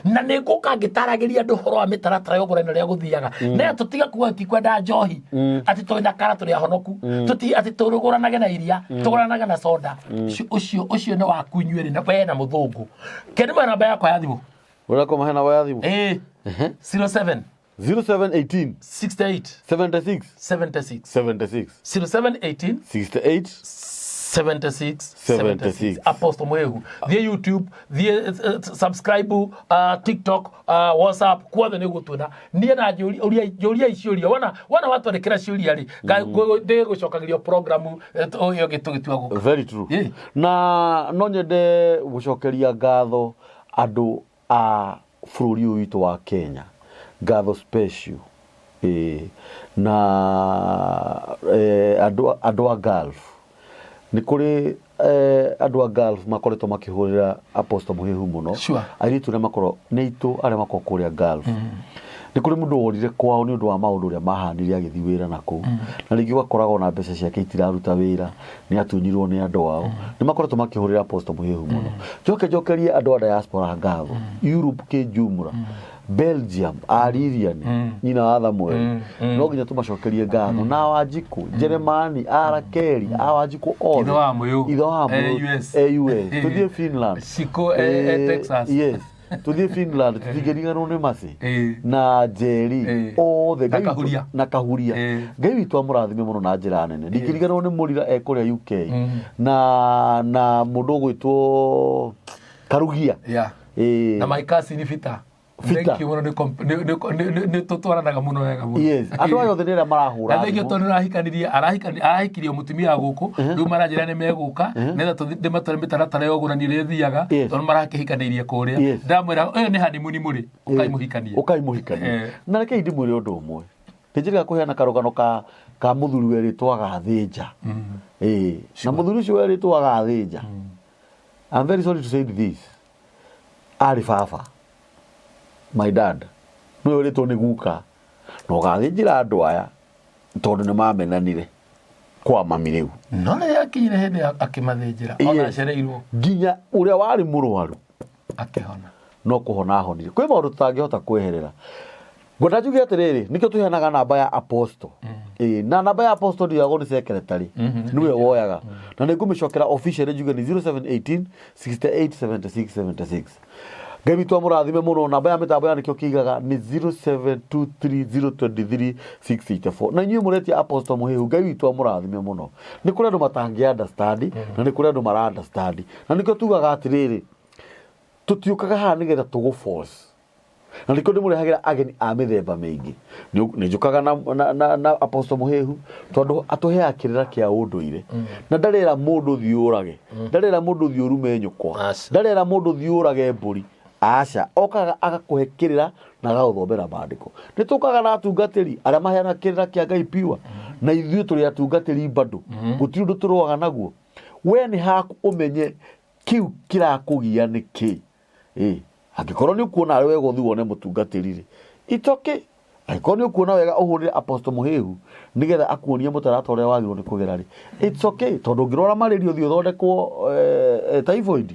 na niguka ngitaragiria andu horo wa mitaratara yogurani ria guthiaga na tutiga kuga ti kwenda njohi ati twina kara turi ahonoku tuti ati turuguranage na iria tuguranage na soda ucio ni wakunyuiri na we na muthungu keni namba yakwa ya thimu urako mahena wa ya thimu 07 0718 68 76 76 76 0718 68 76 76 Apostle Mwehu the YouTube the subscribe TikTok WhatsApp kwa the negutuna nie na joria icioria wana watu rekera cioria ri de gucokagirio program oyo gitugitua guka very true na no nyende gucokeria ngatho andu a bururi witu wa Kenya ngatho special na andu a Gulf ni kuri andu a Gulf makoretwo makihurira Apostle Muhehu muno airitu ne makoro ne itu are makoro kuria Gulf ni kuri mundu worire kwao ni undu wa maundu ria mahanire agithi wira nako na ringi wakorago na mbeca ciake itiraruta wira ni atunyirwo ni andu wao ni makoretwo makihurira Apostle Muhehu muno jokerie andu a diaspora ngatho Europe ke jumla Belgium Aririan nyina wa Thamwe no nginya tumacokerie ngatho na Wanjiku Germany Arakeri Awanjiku all itho wa muyu US tuthie Finland Siko Texas yes tuthie Finland tutigeriganwo ni masi na Jerry othe na kahuria ngai witu amurathime muno na njira nene ndigiriganwo ni murira ekuria UK na mundu gwitwo Karugia na maikasi ni fita thank you ni tutwaranaga muno wega muno yes andu ayo thirira marahura na thengio tondu arahikirio mutumia guku riu maranjira ni meguka netha tumatware mitaratara yogurani ri thiaga tondu marakihikanirie kuria ndamwira uyu ni honeymoon muri ukaimuhikania na reke ndimwire undu umwe ndinjira kuheana karugano ka muthuri weritwo agathinja na muthuri ucio weritwo agathinja I'm very sorry to say this ari baba my dad no weritwo ni guka no gathinjira andu aya tondu ni mamenanire kwa mami riu no ne yakinyire hindi akimathinjira ona cereirwo nginya uria wari murwaru akihona no kuhona honire kwi maundu tutangihota kweherera ngona njuge atiriri nikio tuheanaga namba ya Apostle na namba ya Apostle ndiago ni secretary niwe woyaga na ningumicokera official njuge ni 0718 687676 Gabi tu amurathime muno namba ya mitambo ya nikio kigaga ni 0723023684 na nyu muretia Apostle Muhehu Gabi tu amurathime muno ni kuri andu matangi understand na ni kuri andu mara understand na nikio tugaga atiriri tutiukaga ha nigetha tugu force na nikio ndimurehagira ageni a mithemba mingi ni njukaga na Apostle Muhehu tondu atuhea kirira kia unduire na ndarera mundu thiurage ndarera mundu thiurume nyukwa ndarera mundu thiurage mburi aca okaga agakuhekirira na gauthombera maandiko nitukaga na atungatiri aria maheana kirira kia Ngai piwa na ithuĩ turi atungatiri bado gutiri ndu turwaga naguo we ni haku umenye kiu kirakugia niki angikorwo ni ukuona ari wega uthiwo ne mutungatiri itoke angĩkorwo nĩ ukuona wega ũhũrĩre Apostle Muhehu nigetha akuonie mũtaratara ũrĩa wagĩrĩirwo nĩ kũgera rĩ it's okay tondũ ũngĩrwara malaria ũthiĩ ũthondekwo typhoid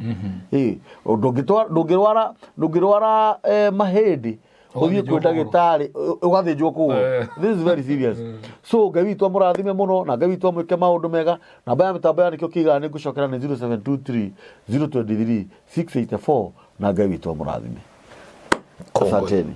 ndũngĩrwara mahĩndĩ uthie kwä ndagätarä å gathä njwo kå this is very serious so Ngai witå amå rathime må no na Ngai witå amwä ke maå ndå mega namba ya mä tambo yanä kä o kä igana nä ngå cokera nä 0723 023 684 na Ngai witå amå rathime asanteni.